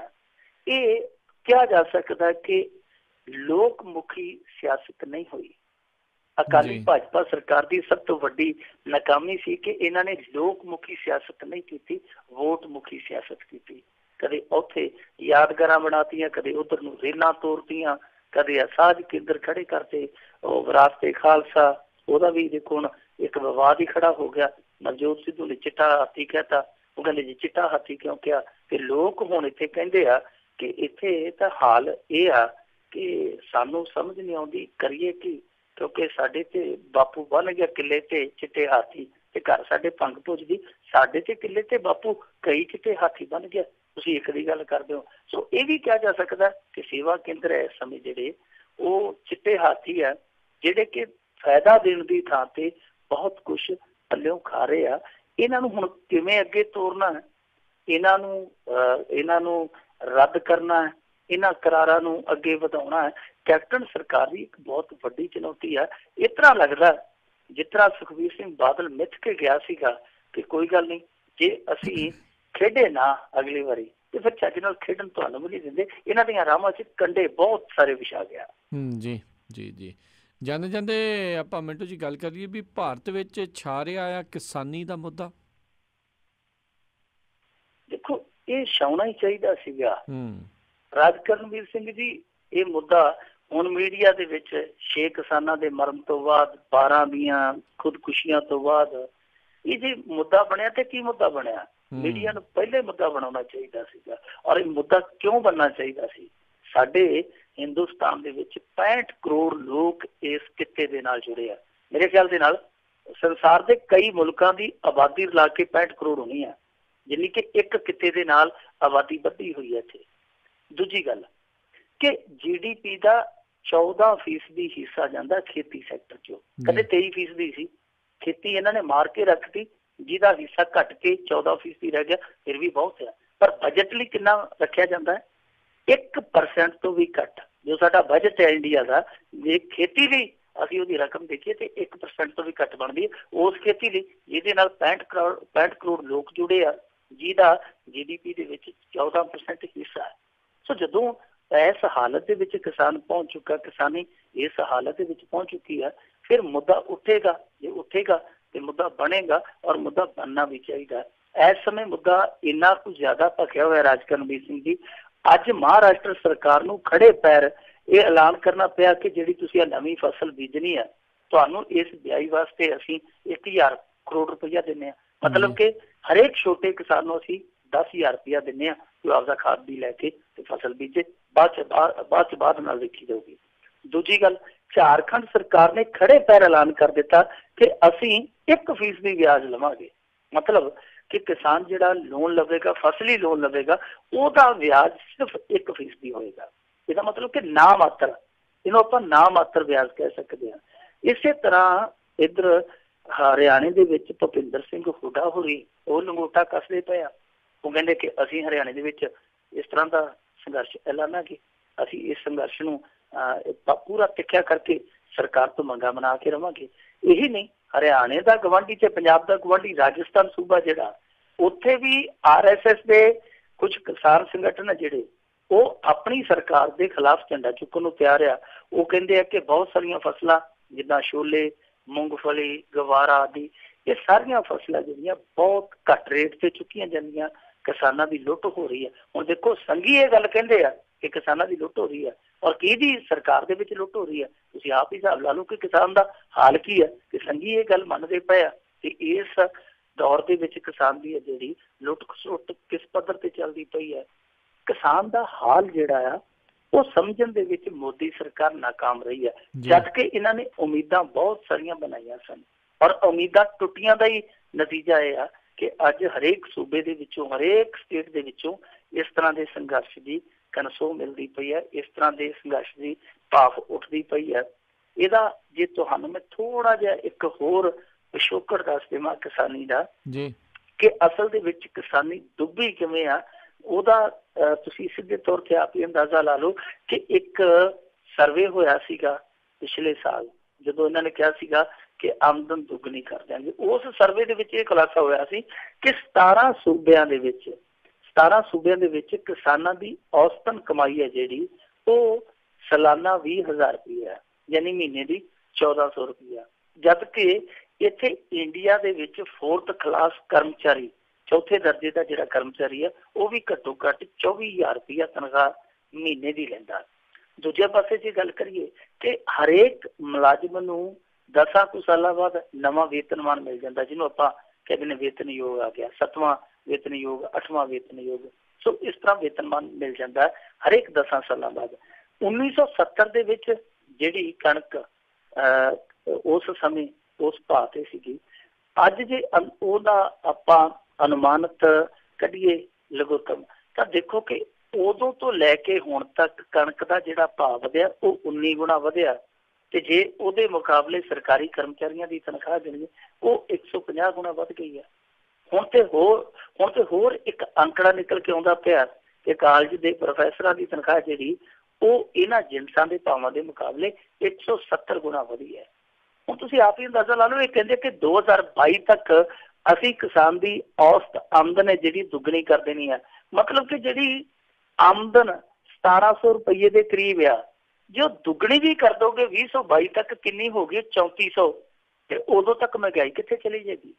ਇਹ ਕਿਹਾ ਜਾ ਸਕਦਾ ਕਿ ਲੋਕ ਮੁਖੀ ਸਿਆਸਤ ਨਹੀਂ ਹੋਈ। ਅਕਾਲੀ ਭਾਜਪਾ ਸਰਕਾਰ ਦੀ ਸਭ ਤੋਂ ਵੱਡੀ ਨਾਕਾਮੀ ਸੀ ਕਿ ਇਹਨਾਂ ਨੇ ਲੋਕ ਮੁਖੀ ਸਿਆਸਤ ਨਹੀਂ ਕੀਤੀ, ਵੋਟ ਮੁਖੀ ਸਿਆਸਤ ਕੀਤੀ। ਕਦੇ ਉੱਥੇ ਯਾਦਗਾਰਾਂ ਬਣਾਤੀਆਂ, ਕਦੇ ਉਧਰ ਨੂੰ ਰੇਲਾਂ ਤੋੜਤੀਆਂ, ਕਦੇ ਸਾਂਝ ਕੇਂਦਰ ਖੜੇ ਕਰਤੇ। ਉਹ ਵਿਰਾਸਤ-ਏ-ਖਾਲਸਾ, ਉਹਦਾ ਵੀ ਦੇਖੋ ਹੁਣ ਇੱਕ ਵਿਵਾਦ ਹੀ ਖੜਾ ਹੋ ਗਿਆ। ਨਵਜੋਤ ਸਿੱਧੂ ਨੇ ਚਿੱਟਾ ਹਾਥੀ ਕਹਿਤਾ, ਉਹ ਕਹਿੰਦੇ ਜੀ ਚਿੱਟਾ ਹਾਥੀ ਕਿਉਂ ਕਿਹਾ? ਤੇ ਲੋਕ ਹੁਣ ਇੱਥੇ ਕਹਿੰਦੇ ਆ ਕਿ ਇੱਥੇ ਤਾਂ ਹਾਲ ਇਹ ਆ ਕਿ ਸਾਨੂੰ ਸਮਝ ਨਹੀਂ ਆਉਂਦੀ ਕਰੀਏ ਕੀ, ਕਿਉਂਕਿ ਸਾਡੇ ਤੇ ਬਾਪੂ ਬਣ ਗਿਆ ਕਿੱਲੇ ਤੇ ਚਿੱਟੇ ਹਾਥੀ, ਤੇ ਘਰ ਸਾਡੇ ਭੰਗ ਭੁੱਜਦੀ, ਸਾਡੇ ਤੇ ਕਿੱਲੇ ਤੇ ਬਾਪੂ ਕਈ ਚਿੱਟੇ ਹਾਥੀ ਬਣ ਗਿਆ। ਤੁਸੀਂ ਇੱਕ ਦੀ ਗੱਲ ਕਰਦੇ ਹੋ। ਸੋ ਇਹ ਵੀ ਕਿਹਾ ਜਾ ਸਕਦਾ ਕਿ ਸੇਵਾ ਕੇਂਦਰ ਇਸ ਸਮੇਂ ਜਿਹੜੇ ਉਹ ਚਿੱਟੇ ਹਾਥੀ ਆ, ਜਿਹੜੇ ਕਿ ਫਾਇਦਾ ਦੇਣ ਦੀ ਥਾਂ ਤੇ ਬਹੁਤ ਕੁਛ ਪੱਲਿਓਂ ਖਾ ਰਹੇ ਆ। ਇਹਨਾਂ ਨੂੰ ਹੁਣ ਕਿਵੇਂ ਅੱਗੇ ਤੋਰਨਾ ਹੈ, ਇਹਨਾਂ ਨੂੰ ਰੱਦ ਕਰਨਾ ਹੈ, ਇਹਨਾਂ ਕਰਾਰਾਂ ਨੂੰ ਅੱਗੇ ਵਧਾਉਣਾ ਹੈ, ਕੈਪਟਨ ਸਰਕਾਰ ਦੀ ਇੱਕ ਬਹੁਤ ਵੱਡੀ ਚੁਣੌਤੀ ਹੈ। ਇਸ ਤਰ੍ਹਾਂ ਲੱਗਦਾ ਜਿਸ ਤਰ੍ਹਾਂ ਸੁਖਬੀਰ ਸਿੰਘ ਬਾਦਲ ਮਿੱਥ ਕੇ ਗਿਆ ਸੀਗਾ ਕਿ ਕੋਈ ਗੱਲ ਨਹੀਂ, ਜੇ ਅਸੀਂ ਖੇਡੇ ਨਾ ਅਗਲੀ ਵਾਰੀ ਤੇ ਫਿਰ ਚੱਜ ਨਾਲ ਖੇਡਣ ਤੁਹਾਨੂੰ ਵੀ ਨਹੀਂ ਦਿੰਦੇ। ਇਹਨਾਂ ਦੀਆਂ ਰਾਹਾਂ 'ਚ ਕੰਢੇ ਬਹੁਤ ਸਾਰੇ ਵਿਛਾ ਗਿਆ। ਜੀ ਜੀ ਜੀ। ਜਾਂਦੇ ਜਾਂਦੇ ਆਪਾਂ ਮਿੰਟੂ ਜੀ ਗੱਲ ਕਰੀਏ ਵੀ ਭਾਰਤ ਵਿੱਚ ਛਾ ਰਿਹਾ ਆ ਕਿਸਾਨੀ ਦਾ ਮੁੱਦਾ। ਦੇਖੋ ਇਹ ਛਾਉਣਾ ਹੀ ਚਾਹੀਦਾ ਸੀਗਾ। ਰਾਜ ਕਰਨਵੀਰ ਸਿੰਘ ਜੀ, ਇਹ ਮੁੱਦਾ ਹੁਣ ਮੀਡੀਆ ਦੇ ਵਿੱਚ 6 ਕਿਸਾਨਾਂ ਦੇ ਮਰਨ ਤੋਂ ਬਾਅਦ, 12 ਦੀਆਂ ਖੁਦਕੁਸ਼ੀਆਂ ਤੋਂ ਬਾਅਦ ਇਹ ਜੇ ਮੁੱਦਾ ਬਣਿਆ ਤੇ ਕੀ ਮੁੱਦਾ ਬਣਿਆ? ਮੀਡੀਆ ਨੂੰ ਪਹਿਲੇ ਮੁੱਦਾ ਬਣਾਉਣਾ ਚਾਹੀਦਾ ਸੀਗਾ। ਔਰ ਇਹ ਮੁੱਦਾ ਕਿਉਂ ਬਣਨਾ ਚਾਹੀਦਾ ਸੀ? ਸਾਡੇ ਹਿੰਦੁਸਤਾਨ ਦੇ ਵਿੱਚ 65 ਕਰੋੜ ਲੋਕ ਇਸ ਕਿੱਤੇ ਦੇ ਨਾਲ ਜੁੜੇ ਆ। ਮੇਰੇ ਖਿਆਲ ਦੇ ਨਾਲ ਸੰਸਾਰ ਦੇ ਕਈ ਮੁਲਕਾਂ ਦੀ ਆਬਾਦੀ ਰਲਾ ਕੇ 65 ਕਰੋੜ ਹੋਣੀ ਆ, ਜਿੰਨੀ ਕਿ ਇੱਕ ਕਿੱਤੇ ਦੇ ਨਾਲ ਆਬਾਦੀ ਵਧੀ ਹੋਈ ਹੈ ਇੱਥੇ। ਦੂਜੀ ਗੱਲ ਕਿ GDP ਦਾ 14% ਹਿੱਸਾ ਜਾਂਦਾ ਖੇਤੀ ਸੈਕਟਰ ਚੋਂ। ਕਦੇ 23% ਸੀ, ਖੇਤੀ ਇਹਨਾਂ ਨੇ ਮਾਰ ਕੇ ਰੱਖਤੀ, ਜਿਹਦਾ ਹਿੱਸਾ ਘਟ ਕੇ 14% ਰਹਿ ਗਿਆ। ਫਿਰ ਵੀ ਬਹੁਤ ਹੈ, ਪਰ ਬਜਟ ਲਈ ਕਿੰਨਾ ਰੱਖਿਆ ਜਾਂਦਾ ਹੈ? 1% ਤੋਂ ਵੀ ਘੱਟ ਜੋ ਸਾਡਾ ਬਜਟ ਹੈ ਇੰਡੀਆ ਦਾ, ਜੇ ਖੇਤੀ ਲਈ ਅਸੀਂ ਉਹਦੀ ਰਕਮ ਦੇਖੀਏ ਤੇ 1% ਤੋਂ ਵੀ ਘੱਟ ਬਣਦੀ ਹੈ ਉਸ ਖੇਤੀ ਲਈ, ਜਿਹਦੇ ਨਾਲ 65 ਕਰੋੜ ਲੋਕ ਜੁੜੇ ਆ, ਜਿਹਦਾ GDP ਦੇ ਵਿੱਚ 14% ਹਿੱਸਾ ਹੈ। ਸੋ ਜਦੋਂ ਇਸ ਹਾਲਤ ਦੇ ਵਿੱਚ ਕਿਸਾਨ ਪਹੁੰਚ ਚੁੱਕਾ, ਕਿਸਾਨੀ ਇਸ ਹਾਲਤ ਦੇ ਵਿੱਚ ਪਹੁੰਚ ਚੁੱਕੀ ਹੈ, ਫਿਰ ਮੁੱਦਾ ਉੱਠੇਗਾ। ਜੇ ਉੱਠੇਗਾ ਤੇ ਮੁੱਦਾ ਬਣੇਗਾ, ਔਰ ਮੁੱਦਾ ਬਣਨਾ ਵੀ ਚਾਹੀਦਾ। ਇਸ ਸਮੇਂ ਮੁੱਦਾ ਇੰਨਾ ਕੁ ਜ਼ਿਆਦਾ ਭਖਿਆ ਹੋਇਆ ਰਾਜ ਕਰਨਵੀਰ ਸਿੰਘ ਜੀ, ਅੱਜ ਮਹਾਰਾਸ਼ਟਰ ਸਰਕਾਰ ਨੂੰ ਖੜੇ ਪੈਰ ਇਹ ਐਲਾਨ ਕਰਨਾ ਪਿਆ ਕਿ ਜਿਹੜੀ ਤੁਸੀਂ ਇਹ ਨਵੀਂ ਫਸਲ ਬੀਜਣੀ ਹੈ, ਤੁਹਾਨੂੰ ਇਸ ਬਿਜਾਈ ਵਾਸਤੇ ਅਸੀਂ 1000 ਕਰੋੜ ਰੁਪਈਆ ਦਿੰਦੇ ਹਾਂ। ਮਤਲਬ ਕਿ ਹਰੇਕ ਛੋਟੇ ਕਿਸਾਨ ਨੂੰ ਅਸੀਂ 10,000 ਰੁਪਇਆ ਦਿੰਦੇ ਹਾਂ ਕਿ ਆਪਦਾ ਖਾਦ ਵੀ ਲੈ ਕੇ ਤੇ ਫਸਲ ਬੀਜੇ। ਬਾਅਦ ਨਾਲ ਵੇਖੀ ਜਾਊਗੀ। ਦੂਜੀ ਗੱਲ, ਝਾਰਖੰਡ ਸਰਕਾਰ ਨੇ ਖੜੇ ਪੈਰ ਐਲਾਨ ਕਰ ਦਿੱਤਾ ਕਿ ਅਸੀਂ 1% ਵਿਆਜ ਲਵਾਂਗੇ। ਮਤਲਬ ਕਿ ਕਿਸਾਨ ਜਿਹੜਾ ਲੋਨ ਲਵੇਗਾ, ਫਸਲੀ ਲੋਨ ਲਵੇਗਾ, ਉਹਦਾ ਵਿਆਜ ਸਿਰਫ 1% ਹੋਏਗਾ। ਇਹਦਾ ਮਤਲਬ ਕਿ ਨਾ ਮਾਤਰ, ਇਹਨੂੰ ਆਪਾਂ ਨਾ ਮਾਤਰ ਵਿਆਜ ਕਹਿ ਸਕਦੇ ਹਾਂ। ਇਸੇ ਤਰ੍ਹਾਂ ਇੱਧਰ ਹਰਿਆਣੇ ਦੇ ਵਿੱਚ ਭੁਪਿੰਦਰ ਸਿੰਘ ਹੁੱਡਾ ਹੋਰੀ ਉਹ ਲੰਗੋਟਾ ਕੱਸਦੇ ਪਏ ਆ। ਉਹ ਕਹਿੰਦੇ ਕਿ ਅਸੀਂ ਹਰਿਆਣੇ ਦੇ ਵਿੱਚ ਇਸ ਤਰ੍ਹਾਂ ਦਾ ਸੰਘਰਸ਼ ਐਲਾਨਾਂਗੇ, ਅਸੀਂ ਇਸ ਸੰਘਰਸ਼ ਨੂੰ ਪੂਰਾ ਤਿੱਖਿਆ ਕਰਕੇ ਸਰਕਾਰ ਤੋਂ ਮੰਗਾਂ ਬਣਾ ਕੇ ਰਵਾਂਗੇ। ਇਹੀ ਨਹੀਂ, ਹਰਿਆਣੇ ਦਾ ਗਵਾਂਢੀ ਤੇ ਪੰਜਾਬ ਦਾ ਗਵਾਂਢੀ ਰਾਜਸਥਾਨ ਸੂਬਾ ਜਿਹੜਾ, ਉੱਥੇ ਵੀ RSS ਦੇ ਕੁਝ ਕਿਸਾਨ ਸੰਗਠਨ ਆ ਜਿਹੜੇ ਉਹ ਆਪਣੀ ਸਰਕਾਰ ਦੇ ਖਿਲਾਫ ਝੰਡਾ ਚੁੱਕਣ ਨੂੰ ਤਿਆਰ ਆ। ਉਹ ਕਹਿੰਦੇ ਆ ਕਿ ਬਹੁਤ ਸਾਰੀਆਂ ਫਸਲਾਂ ਜਿੱਦਾਂ ਛੋਲੇ, ਮੂੰਗਫਲੀ, ਗਵਾਰਾ ਆਦਿ, ਇਹ ਸਾਰੀਆਂ ਫਸਲਾਂ ਜਿਹੜੀਆਂ ਬਹੁਤ ਘੱਟ ਰੇਟ ਤੇ ਚੁੱਕੀਆਂ ਜਾਂਦੀਆਂ, ਕਿਸਾਨਾਂ ਦੀ ਲੁੱਟ ਹੋ ਰਹੀ ਹੈ। ਹੁਣ ਦੇਖੋ ਸੰਘੀ ਇਹ ਗੱਲ ਕਹਿੰਦੇ ਆ ਕਿ ਕਿਸਾਨਾਂ ਦੀ ਲੁੱਟ ਹੋ ਰਹੀ ਹੈ, ਔਰ ਕਿਹਦੀ ਸਰਕਾਰ ਦੇ ਵਿੱਚ ਲੁੱਟ ਹੋ ਰਹੀ ਹੈ। ਤੁਸੀਂ ਆਪ ਹੀ ਹਿਸਾਬ ਲਾ ਲਓ ਕਿ ਕਿਸਾਨ ਦਾ ਹਾਲ ਕੀ ਹੈ, ਕਿ ਸੰਘੀ ਇਹ ਗੱਲ ਮੰਨਦੇ ਪਏ ਆ ਕਿ ਇਸ ਦੌਰ ਦੇ ਵਿੱਚ ਕਿਸਾਨ ਦੀ ਜਿਹੜੀ ਲੁੱਟ ਖਸੁੱਟ ਕਿਸ ਪੱਧਰ ਤੇ ਚੱਲਦੀ ਪਈ ਹੈ। ਕਿਸਾਨ ਦਾ ਹਾਲ ਜਿਹੜਾ ਆ ਉਹ ਸਮਝਣ ਦੇ ਵਿੱਚ ਮੋਦੀ ਸਰਕਾਰ ਨਾਕਾਮ ਰਹੀ ਹੈ, ਜਦ ਕਿ ਇਹਨਾਂ ਨੇ ਉਮੀਦਾਂ ਬਹੁਤ ਸਾਰੀਆਂ ਬਣਾਈਆਂ ਸਨ, ਔਰ ਉਮੀਦਾਂ ਟੁੱਟੀਆਂ ਦਾ ਹੀ ਨਤੀਜਾ ਇਹ ਆ ਕਿ ਅੱਜ ਹਰੇਕ ਸੂਬੇ ਦੇ ਵਿੱਚੋਂ, ਹਰੇਕ ਸਟੇਟ ਦੇ ਵਿੱਚੋਂ ਇਸ ਤਰ੍ਹਾਂ ਦੇ ਸੰਘਰਸ਼ ਦੀ ਕਨਸੋ ਮਿਲਦੀ ਪਈ ਹੈ, ਇਸ ਤਰ੍ਹਾਂ ਦੇ ਸੰਘਰਸ਼ ਦੀ ਭਾਫ ਉੱਠਦੀ ਪਈ ਹੈ। ਇਹਦਾ ਜੇ ਤੁਹਾਨੂੰ ਮੈਂ ਥੋੜਾ ਜਿਹਾ ਇੱਕ ਹੋਰ ਪਿਛੋਕੜ ਦੱਸ ਦੇਵਾਂ ਕਿਸਾਨੀ ਦਾ, ਕਿ ਅਸਲ ਦੇ ਵਿੱਚ ਕਿਸਾਨੀ ਡੁੱਬੀ ਕਿਵੇਂ ਆ, ਉਹਦਾ ਤੁਸੀਂ ਸਿੱਧੇ ਤੌਰ ਤੇ ਆਪ ਹੀ ਅੰਦਾਜ਼ਾ ਲਾ ਲਓ ਕਿ ਇੱਕ ਸਰਵੇ ਹੋਇਆ ਸੀਗਾ ਪਿਛਲੇ ਸਾਲ, ਜਦੋਂ ਇਹਨਾਂ ਨੇ ਕਿਹਾ ਸੀਗਾ ਕਿ ਆਮਦਨ ਦੁੱਗਣੀ ਕਰ ਦਿਆਂਗੇ। ਉਸ ਸਰਵੇ ਦੇ ਵਿੱਚ ਇਹ ਖੁਲਾਸਾ ਹੋਇਆ ਸੀ ਕਿ 17 ਸੂਬਿਆਂ ਦੇ ਵਿੱਚ ਕਿਸਾਨਾਂ ਦੀ ਔਸਤਨ ਕਮਾਈ ਹੈ ਜਿਹੜੀ ਉਹ ਸਾਲਾਨਾ 20,000 ਰੁਪਇਆ, ਯਾਨੀ ਮਹੀਨੇ ਦੀ 1,400 ਰੁਪਇਆ, ਜਦ ਕਿ ਇੱਥੇ ਇੰਡੀਆ ਦੇ ਵਿੱਚ 4th ਕਲਾਸ ਕਰਮਚਾਰੀ, ਚੌਥੇ ਦਰਜੇ ਦਾ ਜਿਹੜਾ ਕਰਮਚਾਰੀ ਆ, ਉਹ ਵੀ ਘੱਟੋ ਘੱਟ 24,000 ਰੁਪਇਆ ਤਨਖਾਹ ਮਹੀਨੇ ਦੀ ਲੈਂਦਾ। ਦੂਜੇ ਪਾਸੇ ਜੇ ਗੱਲ ਕਰੀਏ ਕਿ ਹਰੇਕ ਮੁਲਾਜ਼ਮ ਨੂੰ 10 ਕੁ ਸਾਲਾਂ ਬਾਅਦ ਨਵਾਂ ਵੇਤਨਮਾਨ ਮਿਲ ਜਾਂਦਾ, ਜਿਹਨੂੰ ਆਪਾਂ ਕਹਿੰਦੇ ਨੇ ਵੇਤਨਯੋਗ ਆ ਗਿਆ, 7ਵਾਂ ਵੇਤਨਯੋਗ, 8ਵਾਂ ਵੇਤਨਯੋਗ। ਸੋ ਇਸ ਤਰ੍ਹਾਂ ਵੇਤਨਮਾਨ ਮਿਲ ਜਾਂਦਾ ਹਰੇਕ 10 ਸਾਲਾਂ ਬਾਅਦ। 1970 ਦੇ ਵਿੱਚ ਜਿਹੜੀ ਕਣਕ ਉਸ ਸਮੇਂ ਉਸ ਭਾਅ ਤੇ ਸੀਗੀ, ਅੱਜ ਜੇ ਉਹਦਾ ਆਪਾਂ ਅਨੁਮਾਨਿਤ ਕੱਢੀਏ ਲਘੁਤਮ, ਤਾਂ ਦੇਖੋ ਕਿ ਉਦੋਂ ਤੋਂ ਲੈ ਕੇ ਹੁਣ ਤੱਕ ਕਣਕ ਦਾ ਜਿਹੜਾ ਭਾਅ ਵਧਿਆ ਉਹ 19 ਗੁਣਾ ਵਧਿਆ। ਤੇ ਜੇ ਉਹਦੇ ਮੁਕਾਬਲੇ ਸਰਕਾਰੀ ਕਰਮਚਾਰੀਆਂ ਦੀ ਤਨਖਾਹ ਜਿਹੜੀ ਉਹ 150 ਗੁਣਾ ਵੱਧ ਗਈ ਹੈ। ਹੁਣ ਤੇ ਹੋਰ ਇੱਕ ਅੰਕੜਾ ਨਿਕਲ ਕੇ ਆਉਂਦਾ ਪਿਆ ਕਿ ਕਾਲਜ ਦੇ ਪ੍ਰੋਫੈਸਰਾਂ ਦੀ ਤਨਖਾਹ ਜਿਹੜੀ ਉਹ ਇਹਨਾਂ ਜਿਨਸਾਂ ਦੇ ਭਾਵਾਂ ਦੇ ਮੁਕਾਬਲੇ 170 ਗੁਣਾ ਵਧੀ ਹੈ। ਹੁਣ ਤੁਸੀਂ ਆਪ ਹੀ ਅੰਦਾਜ਼ਾ ਲਾ ਲਓ, ਇਹ ਕਹਿੰਦੇ ਕਿ 2022 ਤੱਕ ਅਸੀਂ ਕਿਸਾਨ ਦੀ ਔਸਤ ਆਮਦਨ ਹੈ ਜਿਹੜੀ ਦੁੱਗਣੀ ਕਰ ਦੇਣੀ ਹੈ। ਮਤਲਬ ਕਿ ਜਿਹੜੀ ਆਮਦਨ 1700 ਰੁਪਈਏ ਦੇ ਕਰੀਬ ਆ, ਜੇ ਉਹ ਦੁੱਗਣੀ ਵੀ ਕਰ ਦੋਗੇ 2022 ਤੱਕ ਕਿੰਨੀ ਹੋ ਗਈ? 3400। ਤੇ ਉਦੋਂ ਤੱਕ ਮਹਿੰਗਾਈ ਕਿੱਥੇ ਚਲੀ ਜਾਏਗੀ?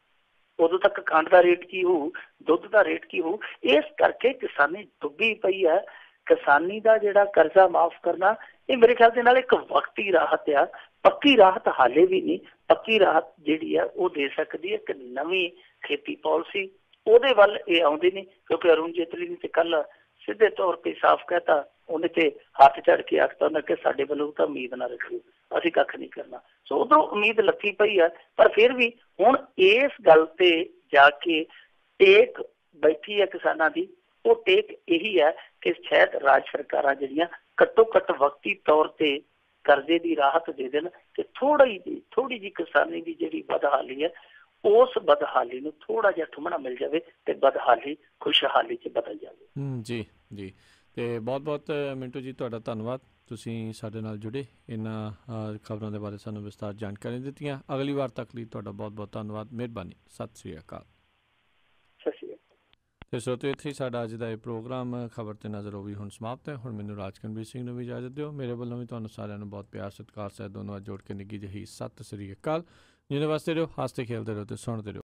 ਉਦੋਂ ਤੱਕ ਖੰਡ ਦਾ ਰੇਟ ਕੀ ਹੋਊ, ਦੁੱਧ ਦਾ ਰੇਟ ਕੀ ਹੋਊ? ਇਸ ਕਰਕੇ ਕਿਸਾਨੀ ਡੁੱਬੀ ਪਈ ਹੈ। ਕਿਸਾਨੀ ਦਾ ਜਿਹੜਾ ਕਰਜ਼ਾ ਮਾਫ਼ ਕਰਨਾ ਇਹ ਮੇਰੇ ਖਿਆਲ ਦੇ ਨਾਲ ਇੱਕ ਵਕਤੀ ਰਾਹਤ ਆ, ਪੱਕੀ ਰਾਹਤ ਹਾਲੇ ਵੀ ਨਹੀਂ। ਪੱਕੀ ਰਾਹਤ ਜਿਹੜੀ ਆ ਉਹ ਦੇ ਸਕਦੀ ਹੈ ਇੱਕ ਨਵੀਂ ਖੇਤੀ ਪਾਲਿਸੀ। ਉਹਦੇ ਵੱਲ ਇਹ ਆਉਂਦੇ ਨਹੀਂ, ਕਿਉਂਕਿ ਅਰੁਣ ਜੇਤਲੀ ਨੇ ਤੇ ਕੱਲ ਸਿੱਧੇ ਤੌਰ ਤੇ ਸਾਫ਼ ਕਹਿਤਾ, ਉਹਨੇ ਤੇ ਹੱਥ ਚੜ੍ਹ ਕੇ ਆਖਤਾ ਉਹਨਾਂ ਕਿ ਸਾਡੇ ਵੱਲੋਂ ਤਾਂ ਉਮੀਦ ਨਾ ਰੱਖੋ, ਅਸੀਂ ਕੱਖ ਨਹੀਂ ਕਰਨਾ। ਸੋ ਉਧਰੋਂ ਉਮੀਦ ਲੱਥੀ ਪਈ ਆ, ਪਰ ਫਿਰ ਵੀ ਹੁਣ ਇਸ ਗੱਲ ਤੇ ਜਾ ਕੇ ਟੇਕ ਬੈਠੀ ਹੈ ਕਿਸਾਨਾਂ ਦੀ। ਉਹ ਟੇਕ ਇਹੀ ਹੈ ਕਿ ਸ਼ਾਇਦ ਰਾਜ ਸਰਕਾਰਾਂ ਜਿਹੜੀਆਂ ਘੱਟੋ ਘੱਟ ਵਕਤੀ ਤੌਰ ਤੇ ਕਰਜ਼ੇ ਦੀ ਰਾਹਤ ਦੇ ਦੇਣ ਕਿ ਥੋੜੀ ਜਿਹੀ ਕਿਸਾਨੀ ਦੀ ਜਿਹੜੀ ਬਦਹਾਲੀ ਹੈ ਉਸ ਬਦਹਾਲੀ ਨੂੰ ਥੋੜਾ ਜਿਹਾ ਠੁਮਣਾ ਮਿਲ ਜਾਵੇ ਤੇ ਬਦਹਾਲੀ ਖੁਸ਼ਹਾਲੀ 'ਚ ਬਦਲ ਜਾਵੇ। ਜੀ ਜੀ, ਤੇ ਬਹੁਤ ਬਹੁਤ ਮਿੰਟੂ ਜੀ ਤੁਹਾਡਾ ਧੰਨਵਾਦ, ਤੁਸੀਂ ਸਾਡੇ ਨਾਲ ਜੁੜੇ, ਇਹਨਾਂ ਖਬਰਾਂ ਦੇ ਬਾਰੇ ਸਾਨੂੰ ਵਿਸਤਾਰ ਜਾਣਕਾਰੀ ਦਿੱਤੀਆਂ। ਅਗਲੀ ਵਾਰ ਤੱਕ ਲਈ ਤੁਹਾਡਾ ਬਹੁਤ ਬਹੁਤ ਧੰਨਵਾਦ, ਮਿਹਰਬਾਨੀ, ਸਤਿ ਸ਼੍ਰੀ ਅਕਾਲ। ਸਤਿ ਸ਼੍ਰੀ ਅਕਾਲ। ਤੇ ਸਰੋਤਿਓ, ਇੱਥੇ ਹੀ ਸਾਡਾ ਅੱਜ ਦਾ ਇਹ ਪ੍ਰੋਗਰਾਮ ਖਬਰ ਤੇ ਨਜ਼ਰ ਉਹ ਵੀ ਹੁਣ ਸਮਾਪਤ ਹੈ। ਹੁਣ ਮੈਨੂੰ ਰਾਜਕਨਵੀਰ ਸਿੰਘ ਨੂੰ ਵੀ ਇਜਾਜ਼ਤ ਦਿਓ। ਮੇਰੇ ਵੱਲੋਂ ਵੀ ਤੁਹਾਨੂੰ ਸਾਰਿਆਂ ਨੂੰ ਬਹੁਤ ਪਿਆਰ ਸਤਿਕਾਰ ਸਹਿਤ ਦੋਨੋਂ ਜੋੜ ਕੇ ਨਿੱਘੀ ਜਿਹੀ ਸਤਿ ਸ਼੍ਰੀ ਅਕਾਲ। ਜਿਹਦੇ ਵਾਸਤੇ ਰਹੋ, ਹੱਸਦੇ ਖੇਲਦੇ ਰਹੋ ਤੇ ਸੁਣਦੇ ਰਹੋ।